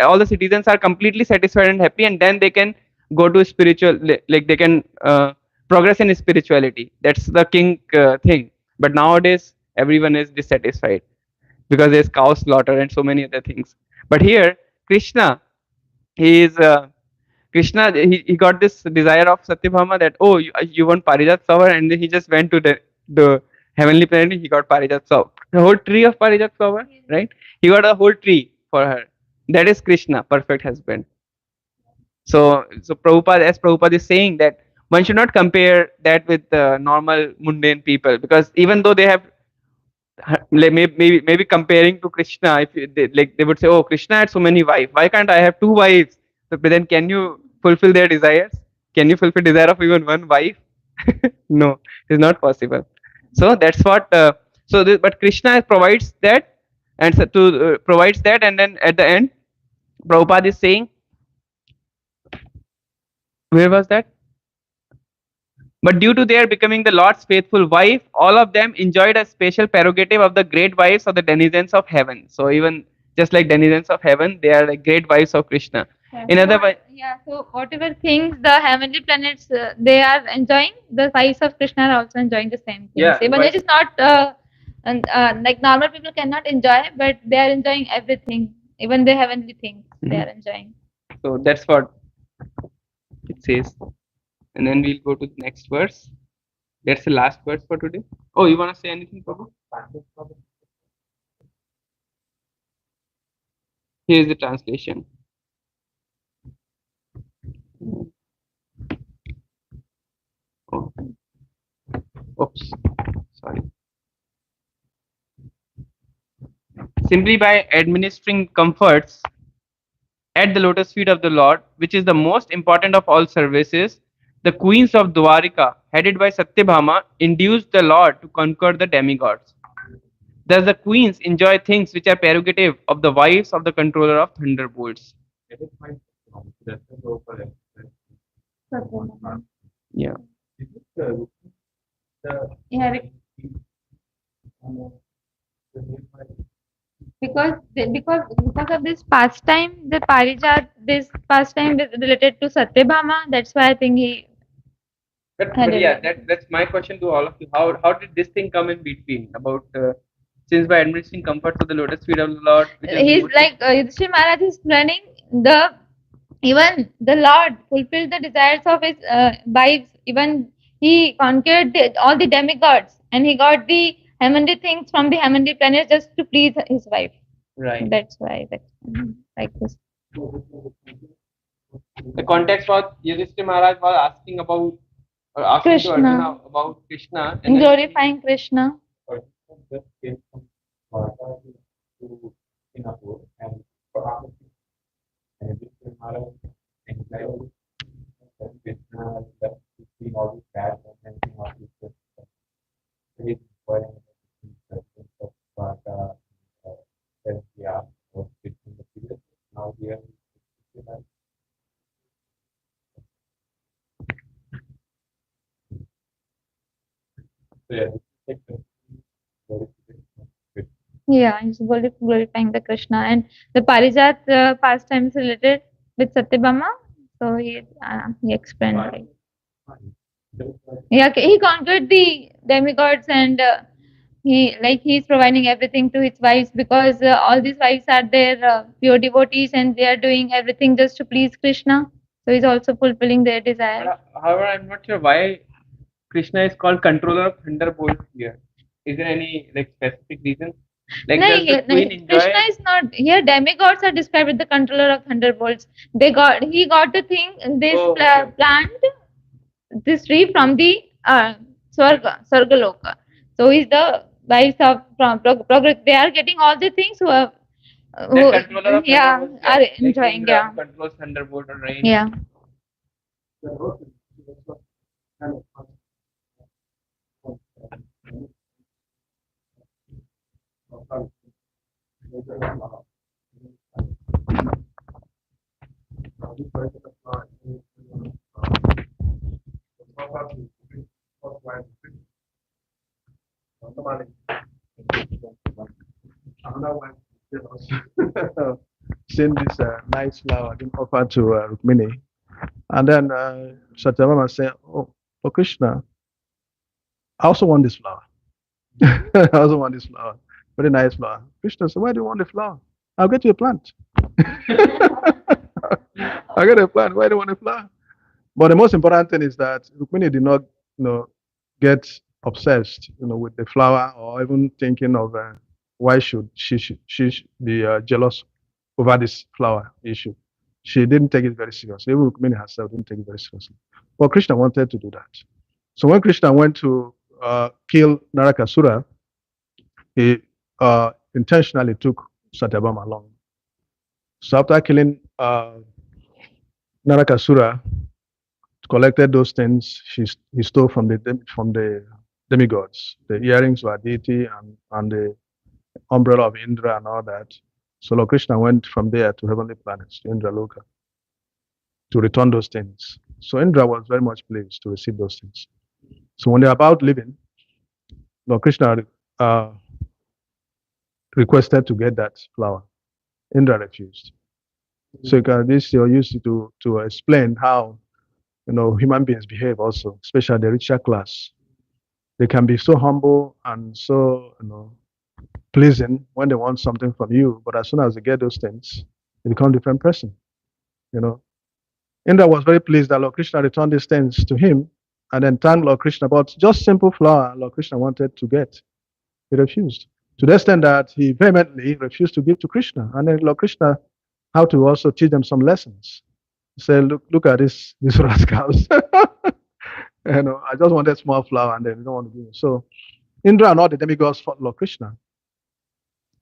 all the citizens are completely satisfied and happy, and then they can go to spiritual, like they can progress in spirituality. That's the king thing. But nowadays everyone is dissatisfied because there's cow slaughter and so many other things. But here Krishna, he is Krishna, he got this desire of Satyabhama that, oh, you want Parijat flower, and then he just went to the heavenly planet. He got Parijat flower, the whole tree of Parijat flower, right? He got a whole tree for her. That is Krishna, perfect husband. So Prabhupada, as Prabhupada is saying, that one should not compare that with normal mundane people, because even though they have maybe comparing to Krishna, if they would say, oh, Krishna had so many wives, why can't I have two wives? So, but then can you fulfill their desires? Can you fulfill desire of even one wife? No, it's not possible. So that's what. But Krishna provides that, and so to provides that, and then at the end, Prabhupada is saying, where was that? But due to their becoming the Lord's faithful wife, all of them enjoyed a special prerogative of the great wives of the denizens of heaven. So even just like denizens of heaven, they are like great wives of Krishna. In other words, So whatever things the heavenly planets they are enjoying, the wives of Krishna are also enjoying the same things. Yeah, Even but- it is not like normal people cannot enjoy, but they are enjoying everything. Even the heavenly things they are enjoying. so that's what it says. And then we'll go to the next verse. That's the last verse for today. Oh, you want to say anything, Prabhu? Here is the translation. Oh. Oops. Sorry. Simply by administering comforts at the lotus feet of the Lord, which is the most important of all services, the queens of Dwarika, headed by Satyabhama, induced the Lord to conquer the demigods. Thus, the queens enjoy things which are prerogative of the wives of the controller of thunderbolts. It is my that's the local expression. Yeah. Is it the Yeah, the name by because of this pastime, the Parijat, this pastime is related to Satyabhama. That's why I think he. But yeah, that's my question to all of you. How did this thing come in between? About since by administering comfort to the lotus feet of the Lord, which is the He's most- like Yudhisthira Maharaj is planning the even the Lord fulfilled the desires of his wives. Even he conquered all the demigods and he got the heavenly things from the heavenly planets just to please his wife. right. That's why like this. The context was Yudhisthira Maharaj was asking about asking to Krishna. Arjuna about Krishna and then Glorifying Krishna. person just came from Varda to Singapore and for after and this is Maharaj and like Krishna that seeing all these bad and all these stuff. So he's inquiring about the of Varda and yeah, was in the previous. Now we are so yeah, this is like the Yeah, he's glorifying the Krishna and the Parijat pastime is related with Satyabhama. So he explained like yeah, he conquered the demigods and he's providing everything to his wives because all these wives are their pure devotees and they are doing everything just to please Krishna. So he's also fulfilling their desires. But, however, I'm not sure why Krishna is called controller of thunderbolts here. Is there any like specific reason? Like does the queen enjoy? Krishna is not here. Demigods are described with the controller of thunderbolts. He got the thing this Oh, okay. plant this tree from the Swargaloka. So he's the wives of progress. They are getting all the things who are The controller of thunderbolts, are like enjoying. Indra Yeah, controls thunderbolt or rain. yeah. Another one seen this nice flower being offered to Rukmini. And then Satyabhama said, oh Krishna, I also want this flower. I also want this flower. Very nice flower. Krishna said, why do you want the flower? I'll get you a plant. I'll get a plant. Why do you want a flower? But the most important thing is that Rukmini did not, get obsessed, with the flower or even thinking of why should she be jealous over this flower issue. She didn't take it very seriously. Even Rukmini herself didn't take it very seriously. But Krishna wanted to do that. So when Krishna went to kill Narakasura, he intentionally took Satyabhama along. So after killing Narakasura, collected those things he stole from the demigods. The earrings were deity and the umbrella of Indra and all that. So Lord Krishna went from there to heavenly planets, to Indra Loka, to return those things. So Indra was very much pleased to receive those things. So when they're about leaving, Lord Krishna requested to get that flower. Indra refused. So this you're used to explain how human beings behave also, especially the richer class. They can be so humble and so pleasing when they want something from you, but as soon as they get those things, they become a different person. Indra was very pleased that Lord Krishna returned these things to him and then thanked Lord Krishna about just simple flower Lord Krishna wanted to get. He refused. To the extent that he vehemently refused to give to Krishna. And then Lord Krishna had to also teach them some lessons. He said, look at these rascals. I just wanted small flower and then they don't want to give me. So Indra and all the demigods fought Lord Krishna.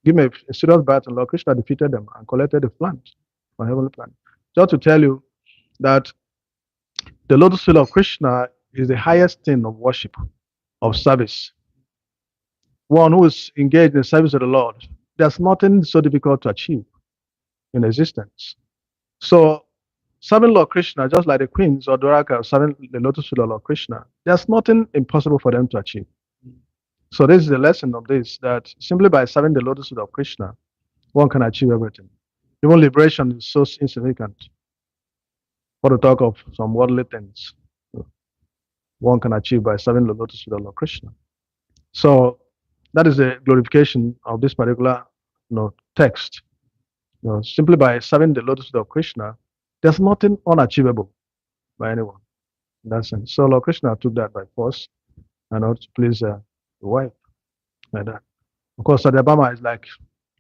Give me a serious battle. Lord Krishna defeated them and collected the plant from heavenly planet. Just to tell you that the lotus feet of Krishna is the highest thing of worship, of service. One who is engaged in the service of the Lord, there's nothing so difficult to achieve in existence. So serving Lord Krishna, just like the queens or Dwaraka serving the lotus feet of Lord Krishna, there's nothing impossible for them to achieve. So this is the lesson of this, that simply by serving the lotus feet of Krishna, one can achieve everything. Even liberation is so insignificant. For the talk of some worldly things, one can achieve by serving the lotus feet of Lord Krishna. So that is the glorification of this particular text. Simply by serving the lotus feet of Krishna, there's nothing unachievable by anyone in that sense. So Lord Krishna took that by force and to please the wife like that. Of course, Satyabhama is like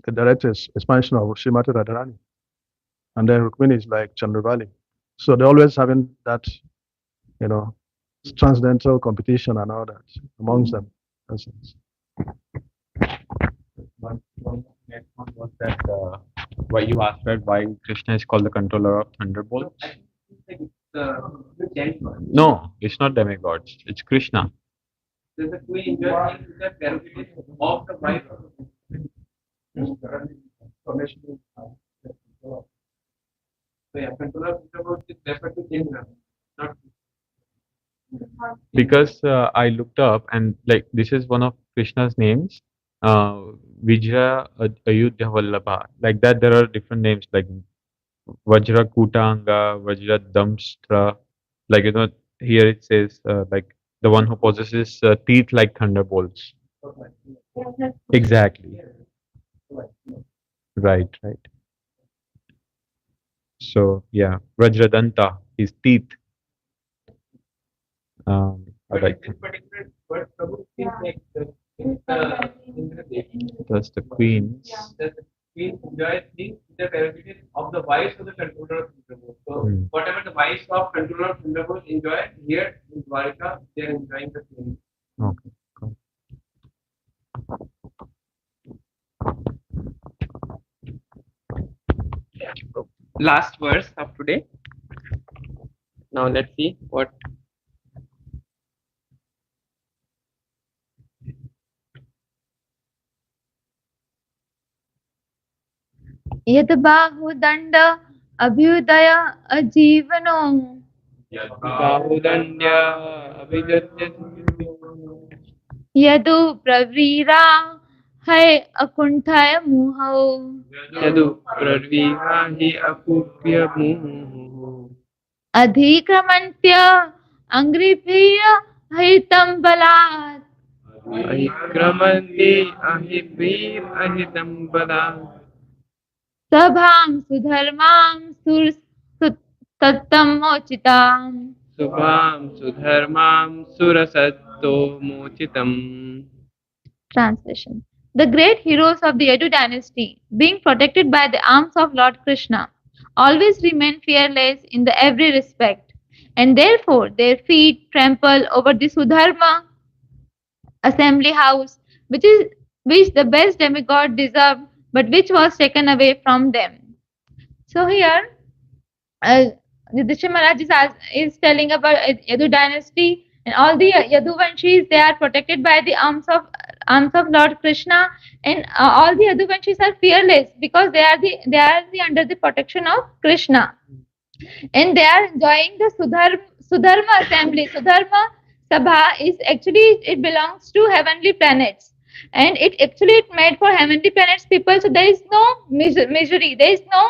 a direct expansion of Srimati Radharani. And then Rukmini is like Chandravali. So they're always having that, transcendental competition and all that amongst them. One next one was that why you asked that why Krishna is called the controller of thunderbolts? No, it's not demigods. It's Krishna. There's a queen enjoying the clarification of the wife. So yeah, controller of thunderbolts is referred to Indra, not Because I looked up and like this is one of Krishna's names, Vijra Ayodhya Vallabha. Like that, there are different names like Vajra Kutanga, Vajra Damstra. Like here it says like the one who possesses teeth like thunderbolts. Exactly. Right. So yeah, Vajradanta, his teeth. but Like this particular word Prabhu seems like Indra Devi. that's the queens. That the queen enjoys things with the clarification of the wives of the controller of Thunderbolt. So whatever the wives of controller of Thunderbolt enjoy, here in Dwarika, they are enjoying the same. Okay. Cool. Last verse of today. Now let's see what. यद बाहुदंड Abhyuday अजीवनो Bahudanya abhijatya Yadu Pravira है अकुंठय मुहौ yadu prarviha hi akupya muhu अधिक्रमन्त्य अंग्रिभिय हितं बलात् ahikramanti ahibhir ahitam balam सभां सुधर्मां सुरसत्तमोचिताम् subham sudharmam surasatto mochitam. Translation. The great heroes of the Yadu dynasty, being protected by the arms of Lord Krishna, always remain fearless in every respect, and therefore their feet trample over the Sudharma assembly house, which which the best demigod deserved, but which was taken away from them. So here, uh, Yudhishthira Maharaj is telling about Yadu dynasty, and all the Yaduvanshis, they are protected by the arms of Lord Krishna, and all the Yaduvanshis are fearless because they are under the protection of Krishna, and they are enjoying the Sudharma assembly. Sudharma Sabha is actually, it belongs to heavenly planets, and it made for heavenly planets people. So there is no misery, there is no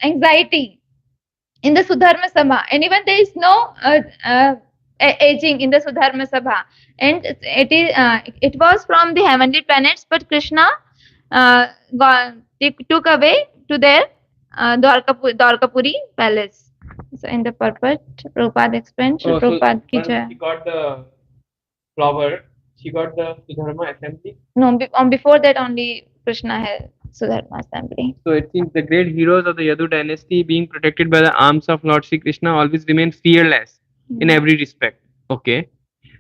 anxiety in the Sudharma Sabha, and even there is no aging in the Sudharma Sabha, and it was from the heavenly planets, but Krishna took away to their Dwarkapuri palace. So in the purport, Prabhupada explained. Oh, so Prabhupada ki once jai. she got the flower, she got the Sudharma assembly. No, before that only Krishna had Sudharma assembly. So it seems the great heroes of the Yadu dynasty, being protected by the arms of Lord Sri Krishna, always remain fearless in every respect. Okay,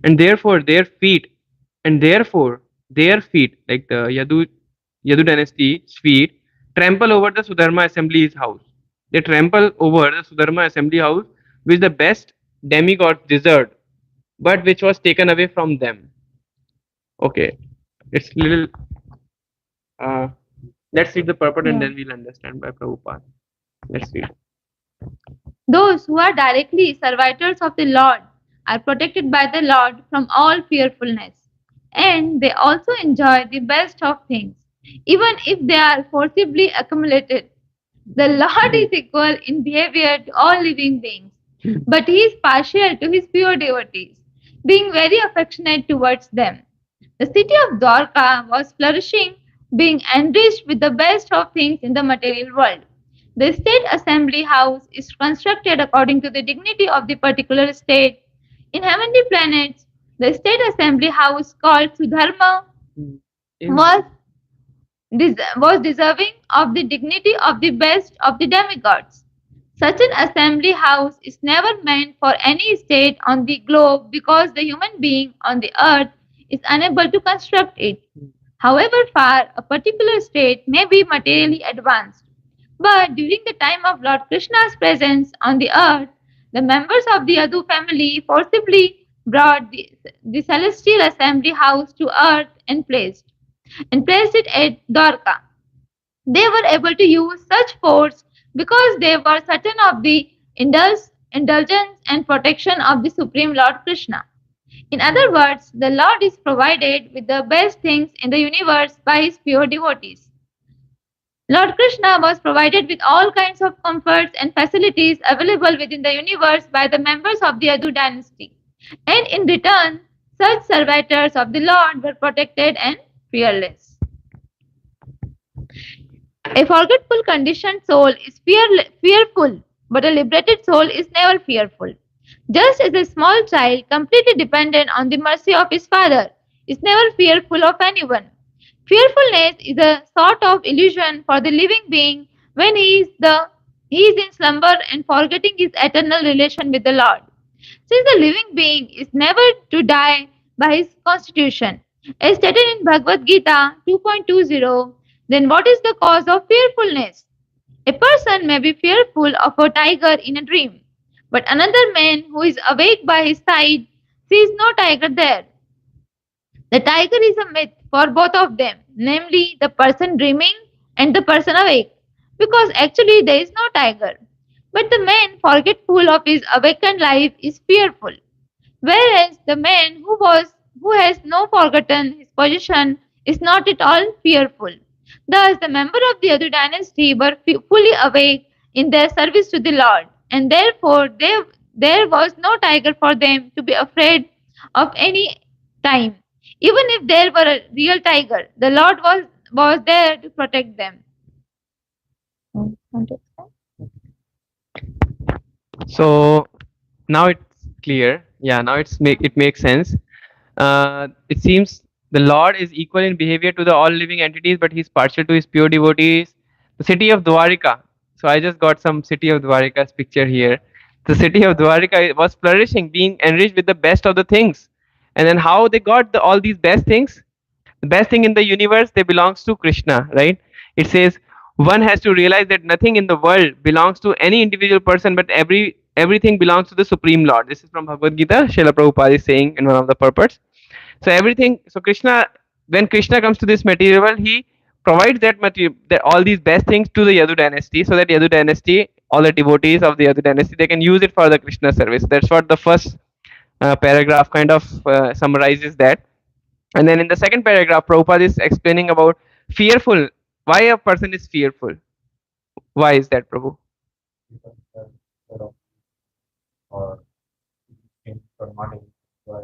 and therefore their feet, like the Yadu dynasty's feet, trample over the Sudharma assembly's house. They trample over the Sudharma assembly house, which the best demigods deserved, but which was taken away from them. Okay, it's little. Let's read the purport and then we'll understand by Prabhupada. Let's read. Those who are directly servitors of the Lord are protected by the Lord from all fearfulness, and they also enjoy the best of things, even if they are forcibly accumulated. The Lord is equal in behavior to all living beings, but He is partial to His pure devotees, being very affectionate towards them. The city of Dwarka was flourishing, being enriched with the best of things in the material world. The state assembly house is constructed according to the dignity of the particular state. In heavenly planets, the state assembly house called Sudharma was deserving of the dignity of the best of the demigods. Such an assembly house is never meant for any state on the globe because the human being on the earth is unable to construct it. However far a particular state may be materially advanced. But during the time of Lord Krishna's presence on the earth, the members of the Yadu family forcibly brought the celestial assembly house to earth and placed it at Dwarka. They were able to use such force because they were certain of the indulgence and protection of the Supreme Lord Krishna. In other words, the Lord is provided with the best things in the universe by His pure devotees. Lord Krishna was provided with all kinds of comforts and facilities available within the universe by the members of the Yadu dynasty. And in return, such servitors of the Lord were protected and fearless. A forgetful conditioned soul is fearful, but a liberated soul is never fearful. Just as a small child, completely dependent on the mercy of his father, is never fearful of anyone. Fearfulness is a sort of illusion for the living being when he is in slumber and forgetting his eternal relation with the Lord. Since the living being is never to die by his constitution, as stated in Bhagavad Gita 2.20, then what is the cause of fearfulness? A person may be fearful of a tiger in a dream, but another man who is awake by his side sees no tiger there. The tiger is a myth for both of them, namely the person dreaming and the person awake, because actually there is no tiger. But the man forgetful of his awakened life is fearful, whereas the man who has no forgotten his position is not at all fearful. Thus, the members of the Yadu dynasty were fully awake in their service to the Lord, and therefore there was no tiger for them to be afraid of any time. Even if there were a real tiger, the Lord was there to protect them. So now it's clear. Yeah, now it makes sense. It seems the Lord is equal in behavior to the all living entities, but He's partial to His pure devotees. The city of Dwarika. So I just got some city of Dwarika's picture here. The city of Dwarika was flourishing, being enriched with the best of the things. And then how they got all these best things? the best thing in the universe, they belongs to Krishna, right? It says one has to realize that nothing in the world belongs to any individual person, but everything belongs to the Supreme Lord. This is from Bhagavad Gita. Srila Prabhupada is saying in one of the purports. So everything, so Krishna, when Krishna comes to this material world, he provides that material, that all these best things to the Yadu dynasty, so that Yadu dynasty, all the devotees of the Yadu dynasty, they can use it for the Krishna service. That's what the first paragraph kind of summarizes that. And then in the second paragraph, Prabhupada is explaining about fearful. Why a person is fearful? Why is that, Prabhu? because sort of or in for money, right?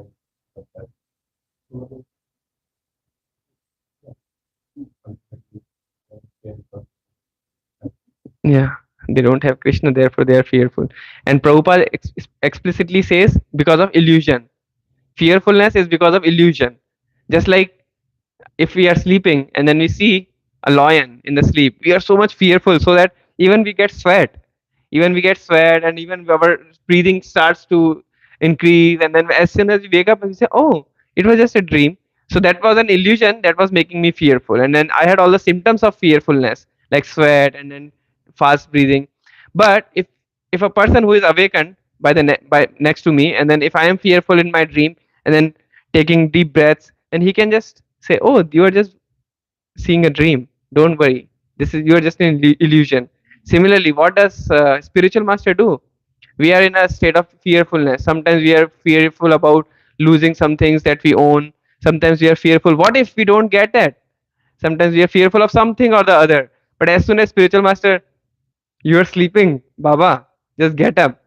But that so ultimately, because Yeah, they don't have Krishna, therefore they are fearful. And Prabhupada explicitly says because of illusion. Fearfulness is because of illusion. Just like if we are sleeping and then we see a lion in the sleep, we are so much fearful so that even we get sweat. Even we get sweat and even our breathing starts to increase. And then as soon as we wake up and we say, oh, it was just a dream. So that was an illusion that was making me fearful. And then I had all the symptoms of fearfulness, like sweat and then fast breathing. But if a person who is awakened by by next to me, and then if I am fearful in my dream, and then taking deep breaths, and he can just say, oh, you are just seeing a dream, don't worry, this is, you are just an illusion. Similarly, what does spiritual master do? We are in a state of fearfulness. Sometimes we are fearful about losing some things that we own. Sometimes we are fearful, what if we don't get that? Sometimes we are fearful of something or the other. But as soon as spiritual master, you are sleeping, Baba, just get up.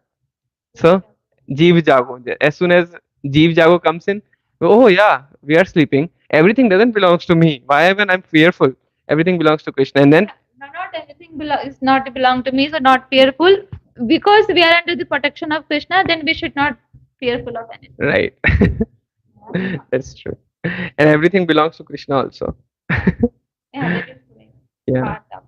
So, Jeev Jago. As soon as Jeev Jago comes in, oh yeah, we are sleeping. Everything doesn't belongs to me. Why even I'm fearful? Everything belongs to Krishna. And then, Not everything is not belong to me, so not fearful. Because we are under the protection of Krishna, then we should not fearful of anything. right. That's true. And everything belongs to Krishna also. Yeah, that is Yeah. part of.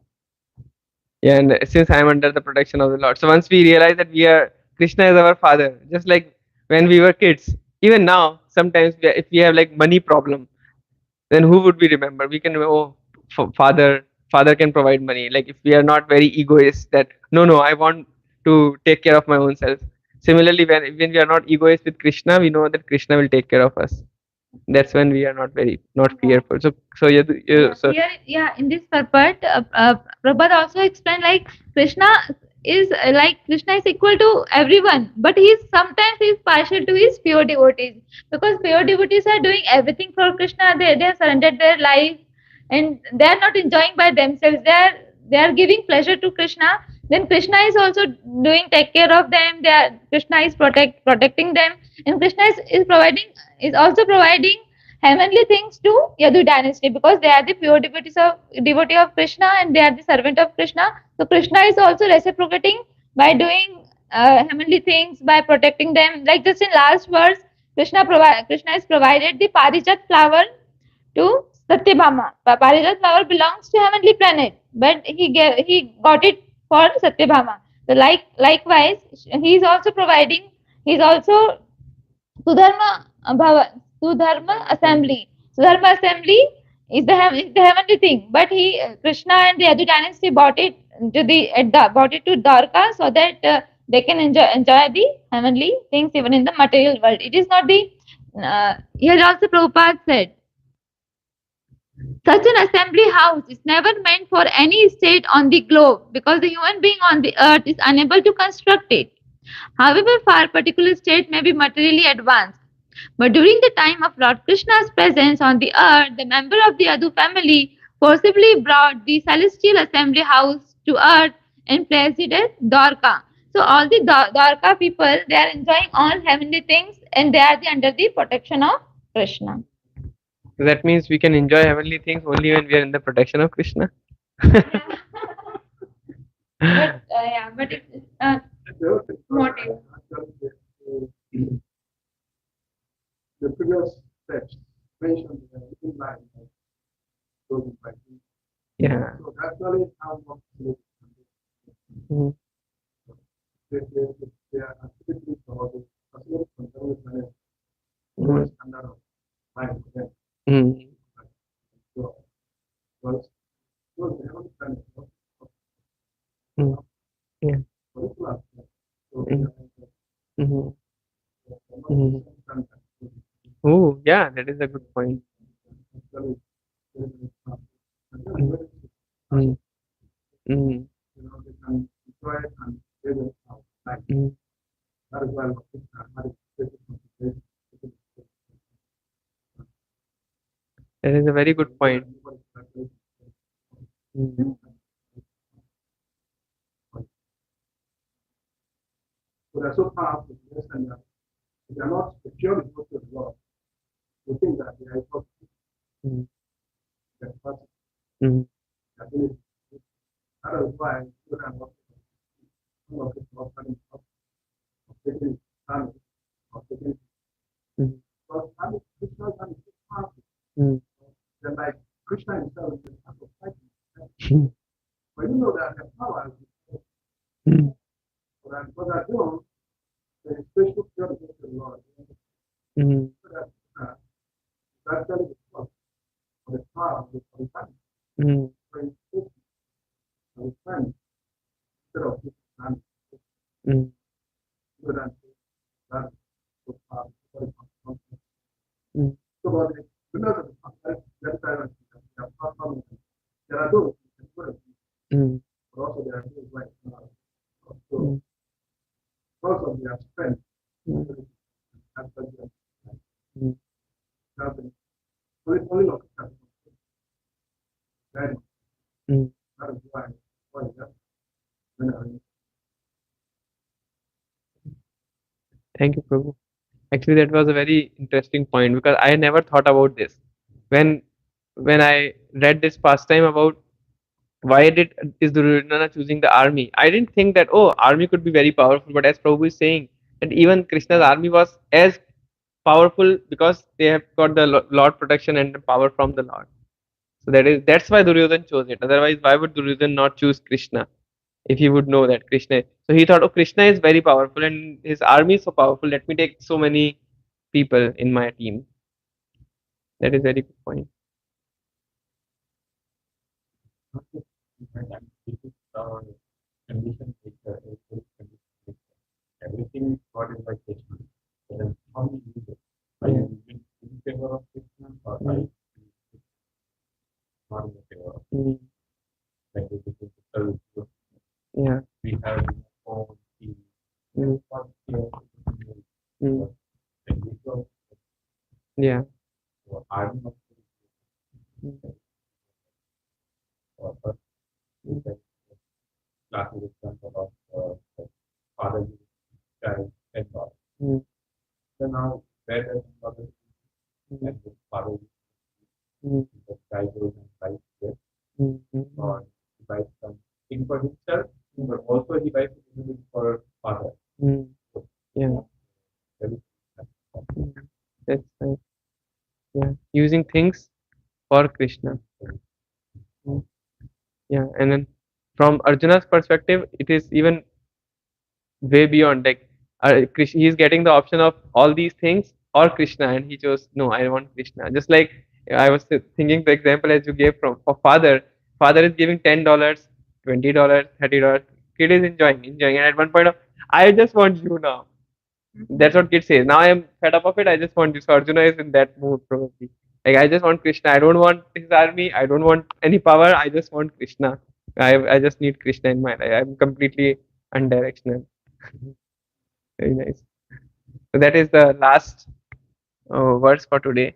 Yeah, and since I'm under the protection of the Lord. So once we realize that we are, Krishna is our father, just like when we were kids, even now, sometimes if we have like money problem, then who would we remember? We can remember, oh, father can provide money. Like if we are not very egoist, that no, I want to take care of my own self. Similarly, when we are not egoist with Krishna, we know that Krishna will take care of us. That's when we are not fearful. So so Here, yeah, in this purport, Prabhupada also explained like Krishna Krishna is equal to everyone, but he is partial to his pure devotees, because pure devotees are doing everything for Krishna. They have surrendered their life, and they are not enjoying by themselves. They are giving pleasure to Krishna. Then Krishna is also doing take care of them. Krishna is protecting them, and Krishna is also providing heavenly things to Yadu dynasty, because they are the pure devotee of Krishna, and they are the servant of Krishna. So Krishna is also reciprocating by doing heavenly things, by protecting them. Like just in last verse, Krishna has provided the Parijat flower to Satyabhama. Parijat flower belongs to heavenly planet, but he got it for Satyabhama. So likewise, he is also providing. He is also Sudharma Sudharma assembly. Sudharma assembly is the heavenly thing, but Krishna and the Yadu dynasty brought it to Dwarka, so that they can enjoy the heavenly things even in the material world. It is not the here also Prabhupada said, such an assembly house is never meant for any state on the globe, because the human being on the earth is unable to construct it. However far particular state may be materially advanced. But during the time of Lord Krishna's presence on the earth, the member of the Adu family forcibly brought the celestial assembly house to earth and placed it at Dwarka. So all the Dwarka people, they are enjoying all heavenly things, and they are under the protection of Krishna. that means we can enjoy heavenly things only when we are in the protection of Krishna. But it's motive. The previous steps mentioned in line, glorifies. Yeah. So actually, how much Mhm. they are actively promoting control Mhm. standard of mind for them. Mhm. Because those they haven't done it. Mm. Yeah. Curriculum. So Mm. Mhm. they Mhm. haven't done that. Oh, yeah, that is a good point. Actually, very, very tough. And they're Mm. very, Mm. Mm. they can enjoy it and they will have like Mm. that is why had a concentration. That is a very good point. Mm. So they're so powerful, yes, and they are not purely devoted to the Lord. We think that they are equal to Mm. the person, Mm. the ability. That is why we are not all of it not having of taking family, of taking Mm. because family, Krishna is so powerful. Mm. They're like Krishna himself is the type of fighting. Mm. But you know that their power is Mm. what they're doing, the special purity of the Lord. Mm. So that's actually the cause of the power of the family. Mm. So it's just a friend instead of just family. Mm. So that's so powerful. Very powerful. Mm. So about the winners of the past, that's why they are powerful. There are those who are Mm. but also there are those like so Mm. because of their strength, Mm. that's why they Mm. are helping. Only look at that. Mm. That is why that winner. Thank you, Prabhu. Actually, that was a very interesting point because I never thought about this. When when I read this pastime about why is Duryodhana choosing the army, I didn't think that army could be very powerful. But as Prabhu is saying, that even Krishna's army was as powerful because they have got the Lord protection and the power from the Lord. So that's why Duryodhana chose it. Otherwise, why would Duryodhana not choose Krishna if he would know that Krishna? So he thought, oh, Krishna is very powerful and his army is so powerful. Let me take so many people in my team. That is very good point. And this is our condition nature, everything is got in by Krishna. So then how we use it? Are you in favor of Krishna or are you not in favor of Mm. like this is the Yeah. we have own team. Mm. Mm. Mm. And we go Yeah. for army of Mm. or first we can classic example of like father child and God. Mm. So now where does father Mm. and the father Mm. the child goes and buys it Mm. Mm. or he buys something for himself, but also he buys something for father. Mm. Yeah. Very Mm. That's right. Yeah. Using things for Krishna. Mm. Yeah. And then from Arjuna's perspective, it is even way beyond. Like he is getting the option of all these things or Krishna, and he chose no. I want Krishna. Just like I was thinking the example as you gave from for father. Father is giving $10, $20, $30. Kid is enjoying, and at one point of, I just want you now. That's what kid says. Now I am fed up of it. I just want you. So Arjuna is in that mood probably. Like I just want Krishna. I don't want his army. I don't want any power. I just want Krishna. I just need Krishna in my life. I'm completely undirectional. Very nice. So that is the last words for today.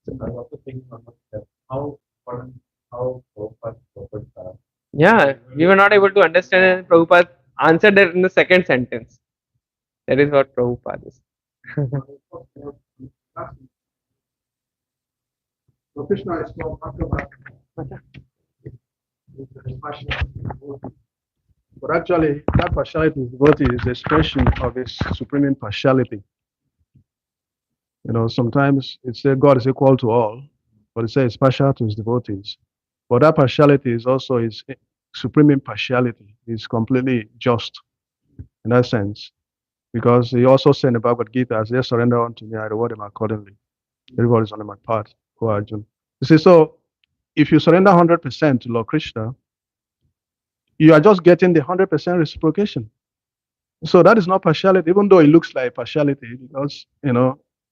I was also thinking about that how important how purpose are. Yeah, we were not able to understand, and Prabhupada answered that in the second sentence. That is what Prabhupada is. So Krishna is called Bhakti but actually, that partiality is devotee is expression of his supreme impartiality. Sometimes it says God is equal to all, but it says it's partial to his devotees. But that partiality is also his supreme impartiality. He's completely just in that sense. Because he also said in the Bhagavad Gita, as they surrender unto me, I reward them accordingly. Everybody is on my path, who Arjuna. You see, so if you surrender 100% to Lord Krishna, you are just getting the 100% reciprocation. So that is not partiality, even though it looks like partiality, because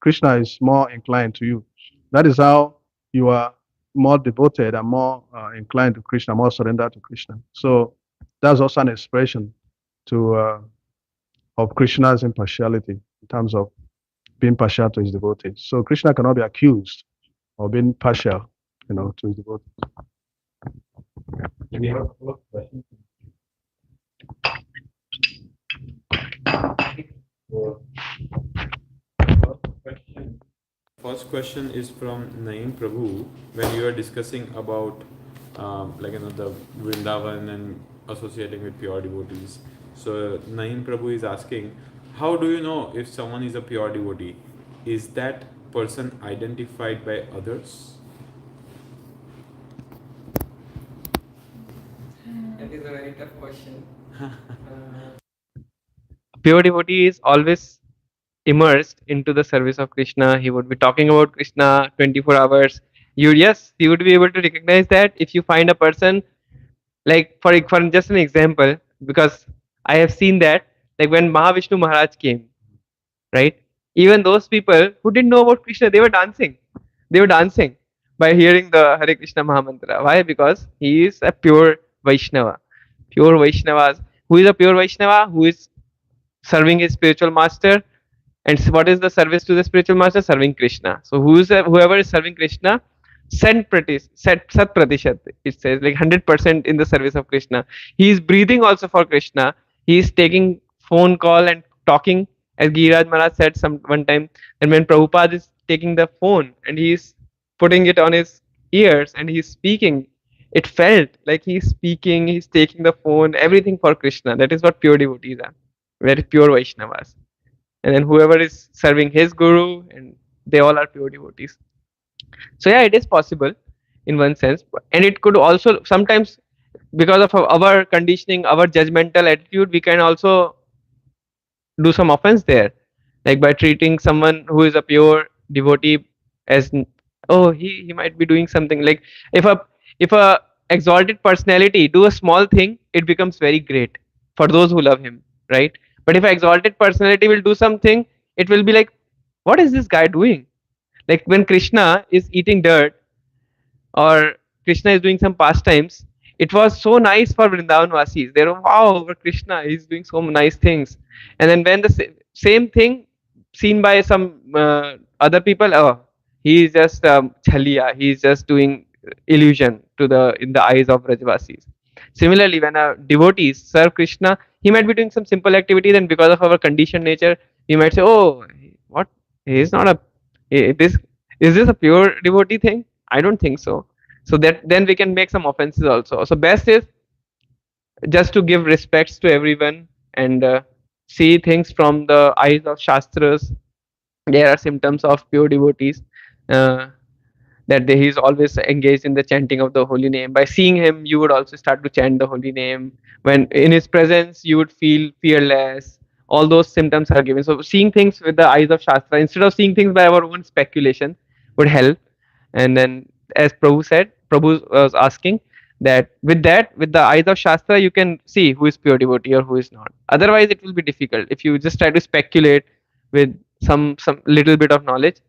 Krishna is more inclined to you. That is how you are more devoted and more inclined to Krishna, more surrendered to Krishna. So that's also an expression to of Krishna's impartiality in terms of being partial to his devotees. So Krishna cannot be accused of being partial, to his devotees. We have a couple of questions. So, First question is from Naeem Prabhu. When you are discussing about the Vrindavan and associating with pure devotees. So Naeem Prabhu is asking, how do you know if someone is a pure devotee? Is that person identified by others? That is a very tough question. Pure devotee is always immersed into the service of Krishna. He would be talking about Krishna 24 hours. You would be able to recognize that if you find a person, like for just an example, because I have seen that, like when Mahavishnu Maharaj came, right? Even those people who didn't know about Krishna, they were dancing. They were dancing by hearing the Hare Krishna Mahamantra. Why? Because he is a pure Vaishnava. Pure Vaishnavas. Who is a pure Vaishnava? Who is serving his spiritual master. And what is the service to the spiritual master? Serving Krishna. So whoever is serving Krishna, sat pratishat, it says, like 100% in the service of Krishna. He is breathing also for Krishna. He is taking phone call and talking, as Giriraj Maharaj said one time. And when Prabhupada is taking the phone and he is putting it on his ears and he is speaking, it felt like he is speaking, he is taking the phone, everything for Krishna. That is what pure devotees are. Very pure Vaishnavas. And then whoever is serving his guru, and they all are pure devotees. So yeah, it is possible in one sense, and it could also sometimes, because of our conditioning, our judgmental attitude, we can also do some offense there, like by treating someone who is a pure devotee as, oh, he might be doing something. Like if a exalted personality do a small thing, it becomes very great for those who love him, right? But if an exalted personality will do something, it will be like, what is this guy doing? Like when Krishna is eating dirt, or Krishna is doing some pastimes, it was so nice for Vrindavan Vasis. They were, wow, but Krishna is doing so nice things. And then when the same thing seen by some other people, oh, he is just chaliya, he is just doing illusion to the in the eyes of Brajvasis. Similarly, when a devotee serve Krishna, he might be doing some simple activity. Then because of our conditioned nature, we might say, oh, what? He is not a. This is this a pure devotee thing? I don't think so. So that then we can make some offenses also. So best is just to give respects to everyone and see things from the eyes of Shastras. There are symptoms of pure devotees. That he is always engaged in the chanting of the holy name. By seeing him, you would also start to chant the holy name. When in his presence, you would feel fearless. All those symptoms are given. So seeing things with the eyes of Shastra instead of seeing things by our own speculation would help. And then, as Prabhu was asking with the eyes of Shastra, you can see who is pure devotee or who is not. Otherwise, it will be difficult if you just try to speculate with some little bit of knowledge.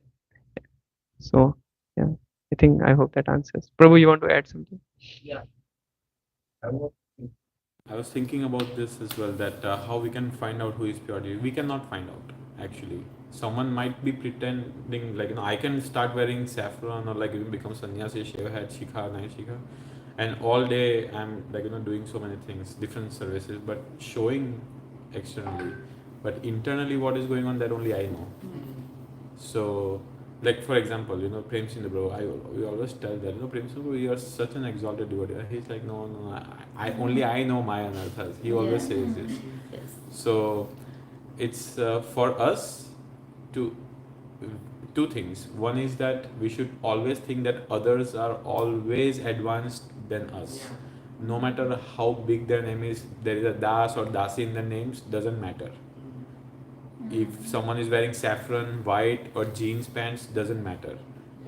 So yeah, I hope that answers. Prabhu, you want to add something? Yeah. I was thinking about this as well, that how we can find out who is pure devotee. We cannot find out actually. Someone might be pretending, like I can start wearing saffron or like even become sannyasi, shave head, shikha, night shikha, and all day I'm like doing so many things, different services, but showing externally, but internally what is going on, that only I know. So, like for example, Prem Singh bro, we always tell that, Prem Singh bro, you are such an exalted devotee. He's like, no, I know my anarthas. He always says this. Yes. So, it's for us to two things. One is that we should always think that others are always advanced than us. Yeah. No matter how big their name is, there is a das or dasi in the names, doesn't matter. If someone is wearing saffron, white or jeans pants, doesn't matter.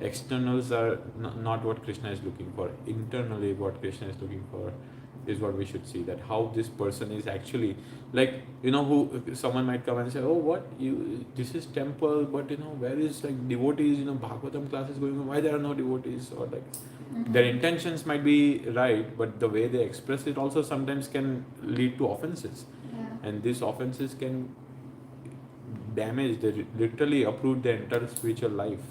Externals are not what Krishna is looking for. Internally, what Krishna is looking for is what we should see. That how this person is actually, like, who someone might come and say, oh, what you, this is temple, but where is like devotees? Bhagavatam class is going on. Why there are no devotees? Or like their intentions might be right, but the way they express it also sometimes can lead to offenses, and these offenses can damage, they literally uproot their entire spiritual life.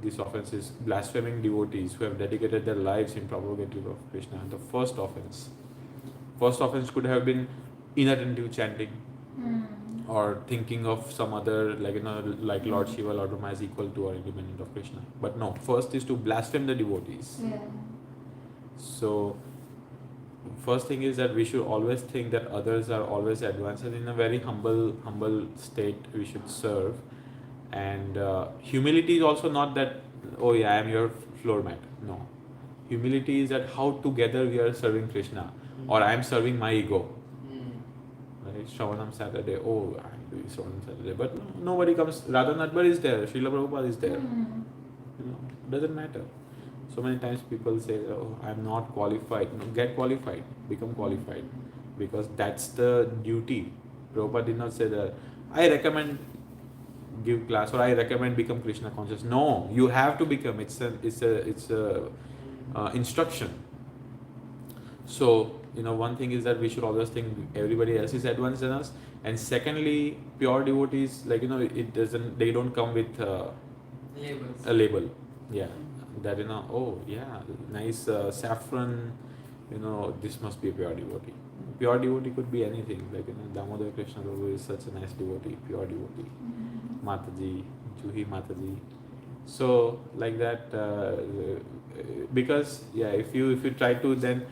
This offense is blaspheming devotees who have dedicated their lives in propagative of Krishna. The first offense. First offense could have been inattentive chanting, or thinking of some other, like Lord Shiva, Lord Rama is equal to or independent of Krishna. But no, first is to blaspheme the devotees. So first thing is that we should always think that others are always advanced, and in a very humble state we should serve. And humility is also not that, oh yeah, I am your floor mat. No. Humility is that how together we are serving Krishna, or I am serving my ego. Right? Sravanam Saturday, oh, I am doing Sravanam Saturday, but nobody comes. Radha Natbar is there, Srila Prabhupada is there. Doesn't matter. So many times people say, oh, I am not qualified. No, get qualified, become qualified, because that's the duty. Prabhupada did not say that, I recommend give class, or I recommend become Krishna conscious. No, you have to become. It's a instruction. So one thing is that we should always think everybody else is advanced than us, and secondly, pure devotees, it doesn't, they don't come with Labels. a label. Yeah, that oh yeah, nice saffron. This must be a pure devotee. Pure devotee could be anything. Like Damodar Krishna Prabhu is such a nice devotee, pure devotee. Mataji, Juhi Mataji. So like that, because if you try to, then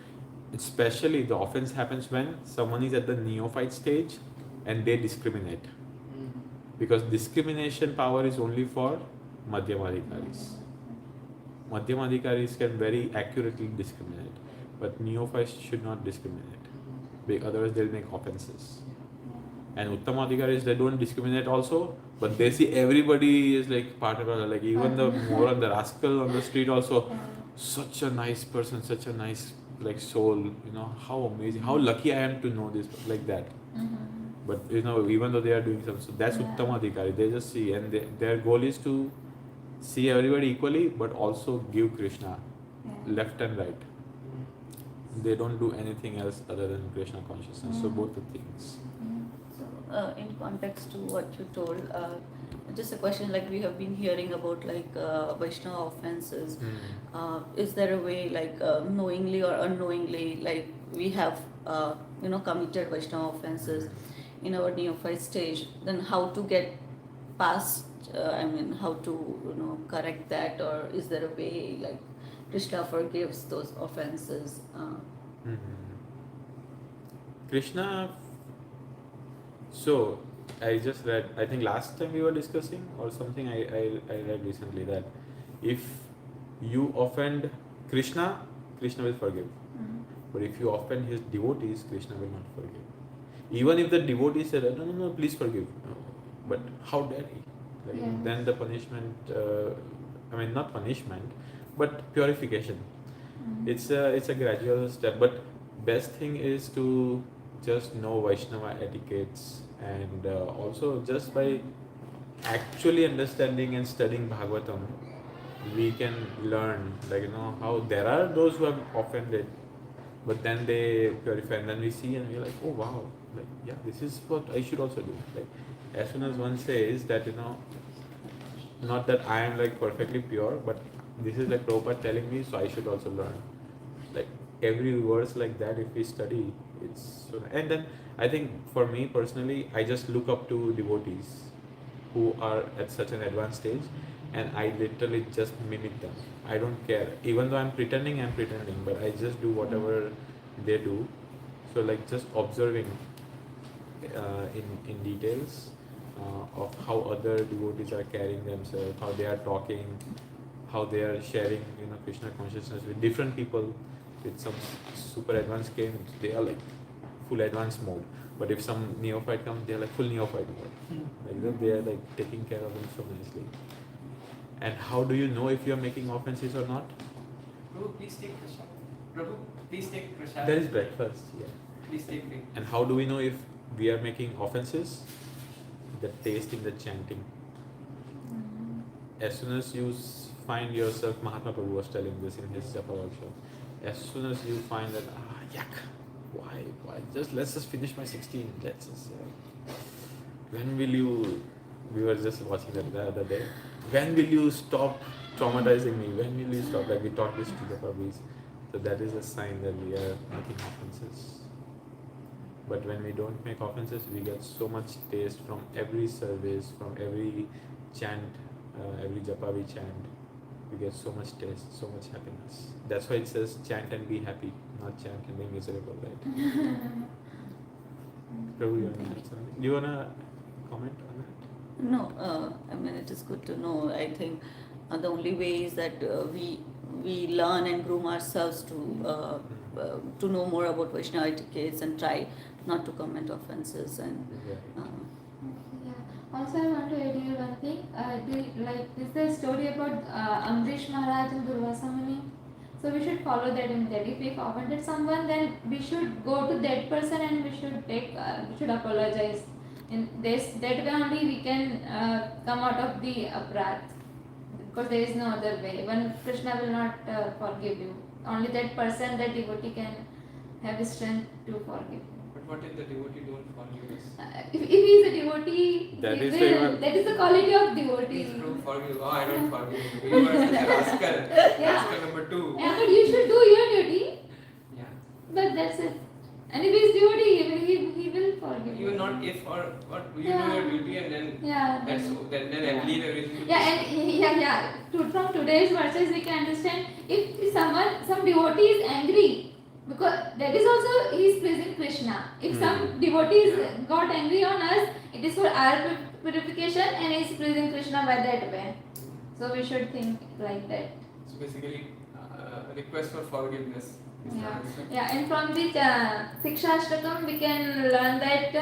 especially the offense happens when someone is at the neophyte stage and they discriminate, because discrimination power is only for Madhyamadhikaris. Madhyamadhikaris can very accurately discriminate, but neophytes should not discriminate, otherwise they'll make offenses. And Uttamadhikaris, they don't discriminate also, but they see everybody is like part of it, like even the moron, the rascal on the street also, such a nice person, such a nice like soul, how amazing, how lucky I am to know this, like that. But even though they are doing something, so that's Uttamadhikari, they just see, and their goal is to see everybody equally, but also give Krishna left and right. They don't do anything else other than Krishna consciousness. So both the things. In context to what you told, just a question, like we have been hearing about like Vaishnava offenses. Is there a way, like knowingly or unknowingly, like we have committed Vaishnava offenses in our neophyte stage, then how to get past, how to correct that, or is there a way like Krishna forgives those offenses? Krishna. So I just read, I think last time we were discussing or something, I read recently that if you offend Krishna, Krishna will forgive. But if you offend his devotees, Krishna will not forgive. Even if the devotee said, no, please forgive. But how dare he? Then the punishment, not punishment, but purification. It's a gradual step, but best thing is to just know Vaishnava etiquettes, and also just by actually understanding and studying Bhagavatam, we can learn how there are those who have offended, but then they purify, and then we see and we're like, oh wow, this is what I should also do. As soon as one says that not that I am perfectly pure, but this is Prabhupada telling me, so I should also learn. Every verse like that, if we study, it's so. And then I think for me personally, I just look up to devotees who are at such an advanced stage, and I literally just mimic them. I don't care, even though I'm pretending, but I just do whatever they do. So just observing in details of how other devotees are carrying themselves, how they are talking, how they are sharing Krishna consciousness with different people. With some super advanced games, they are full advanced mode. But if some neophyte comes, they are full neophyte mode. They are taking care of them so nicely. And how do you know if you are making offenses or not? Prabhu, please take prasad. Prabhu, please take prasad. There is breakfast. Yeah. Please take it. And how do we know if we are making offenses? The taste in the chanting. As soon as you find yourself, Mahatma Prabhu was telling this in his Japa workshop. As soon as you find that, yuck, why? Let's just finish my 16. Let's just. When will you? We were just watching that the other day. When will you stop traumatizing me? When will you stop? Like we taught this to the Prabhus. So that is a sign that we are making offenses. But when we don't make offenses, we get so much taste from every service, from every chant, every japa we chant. We get so much taste, so much happiness. That's why it says chant and be happy, not chant and be miserable, right? Prabhu, you wanna add something? Do you wanna comment on that? No, I mean it is good to know. I think the only way is that we learn and groom ourselves to know more about Vaishnava etiquettes and try not to commit offenses and. Yeah. Also, I want to add here one thing. Is there a story about Amrish Maharaj and Durvasa Muni? So we should follow that immediately. If we offended someone, then we should go to that person and we should apologize. In that way only we can come out of the aparadh, because there is no other way. Even Krishna will not forgive you. Only that person, that devotee, can have the strength to forgive you. But what if the devotee don't forgive us? If he is a devotee, That he is will. the- That is the quality of devotee. Please don't forgive. Oh, I don't forgive you. You are such a rascal. Yeah. Rascal number 2. Yeah, but you should do your duty. Yeah. But that's it. And if he is devotee, he will forgive you. Even not if or what, you Yeah. do your duty and then Yeah. then I believe everything. Yeah, and from today's verses we can understand if some devotee is angry, because that is also he is pleasing Krishna. If some devotees got angry on us, it is for our purification and he is pleasing Krishna by that way. So we should think like that. So basically, request for forgiveness. Is the Yeah, answer. yeah, and from the Sikshashtakam we can learn that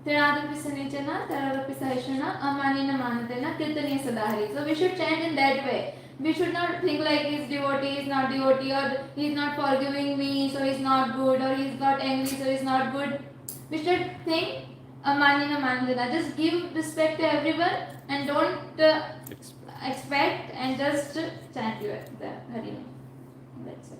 Trinadapi Sanichana, Tararapi Sahishana, Amanina Manatena, Kirtaniya Sadahari. So we should chant in that way. We should not think like he's devotee, he's not devotee, or he's not forgiving me, so he's not good, or he's got angry, so he's not good. We should think Amanina Manatena. Just give respect to everyone and don't expect, and just chant the Hari. That's it.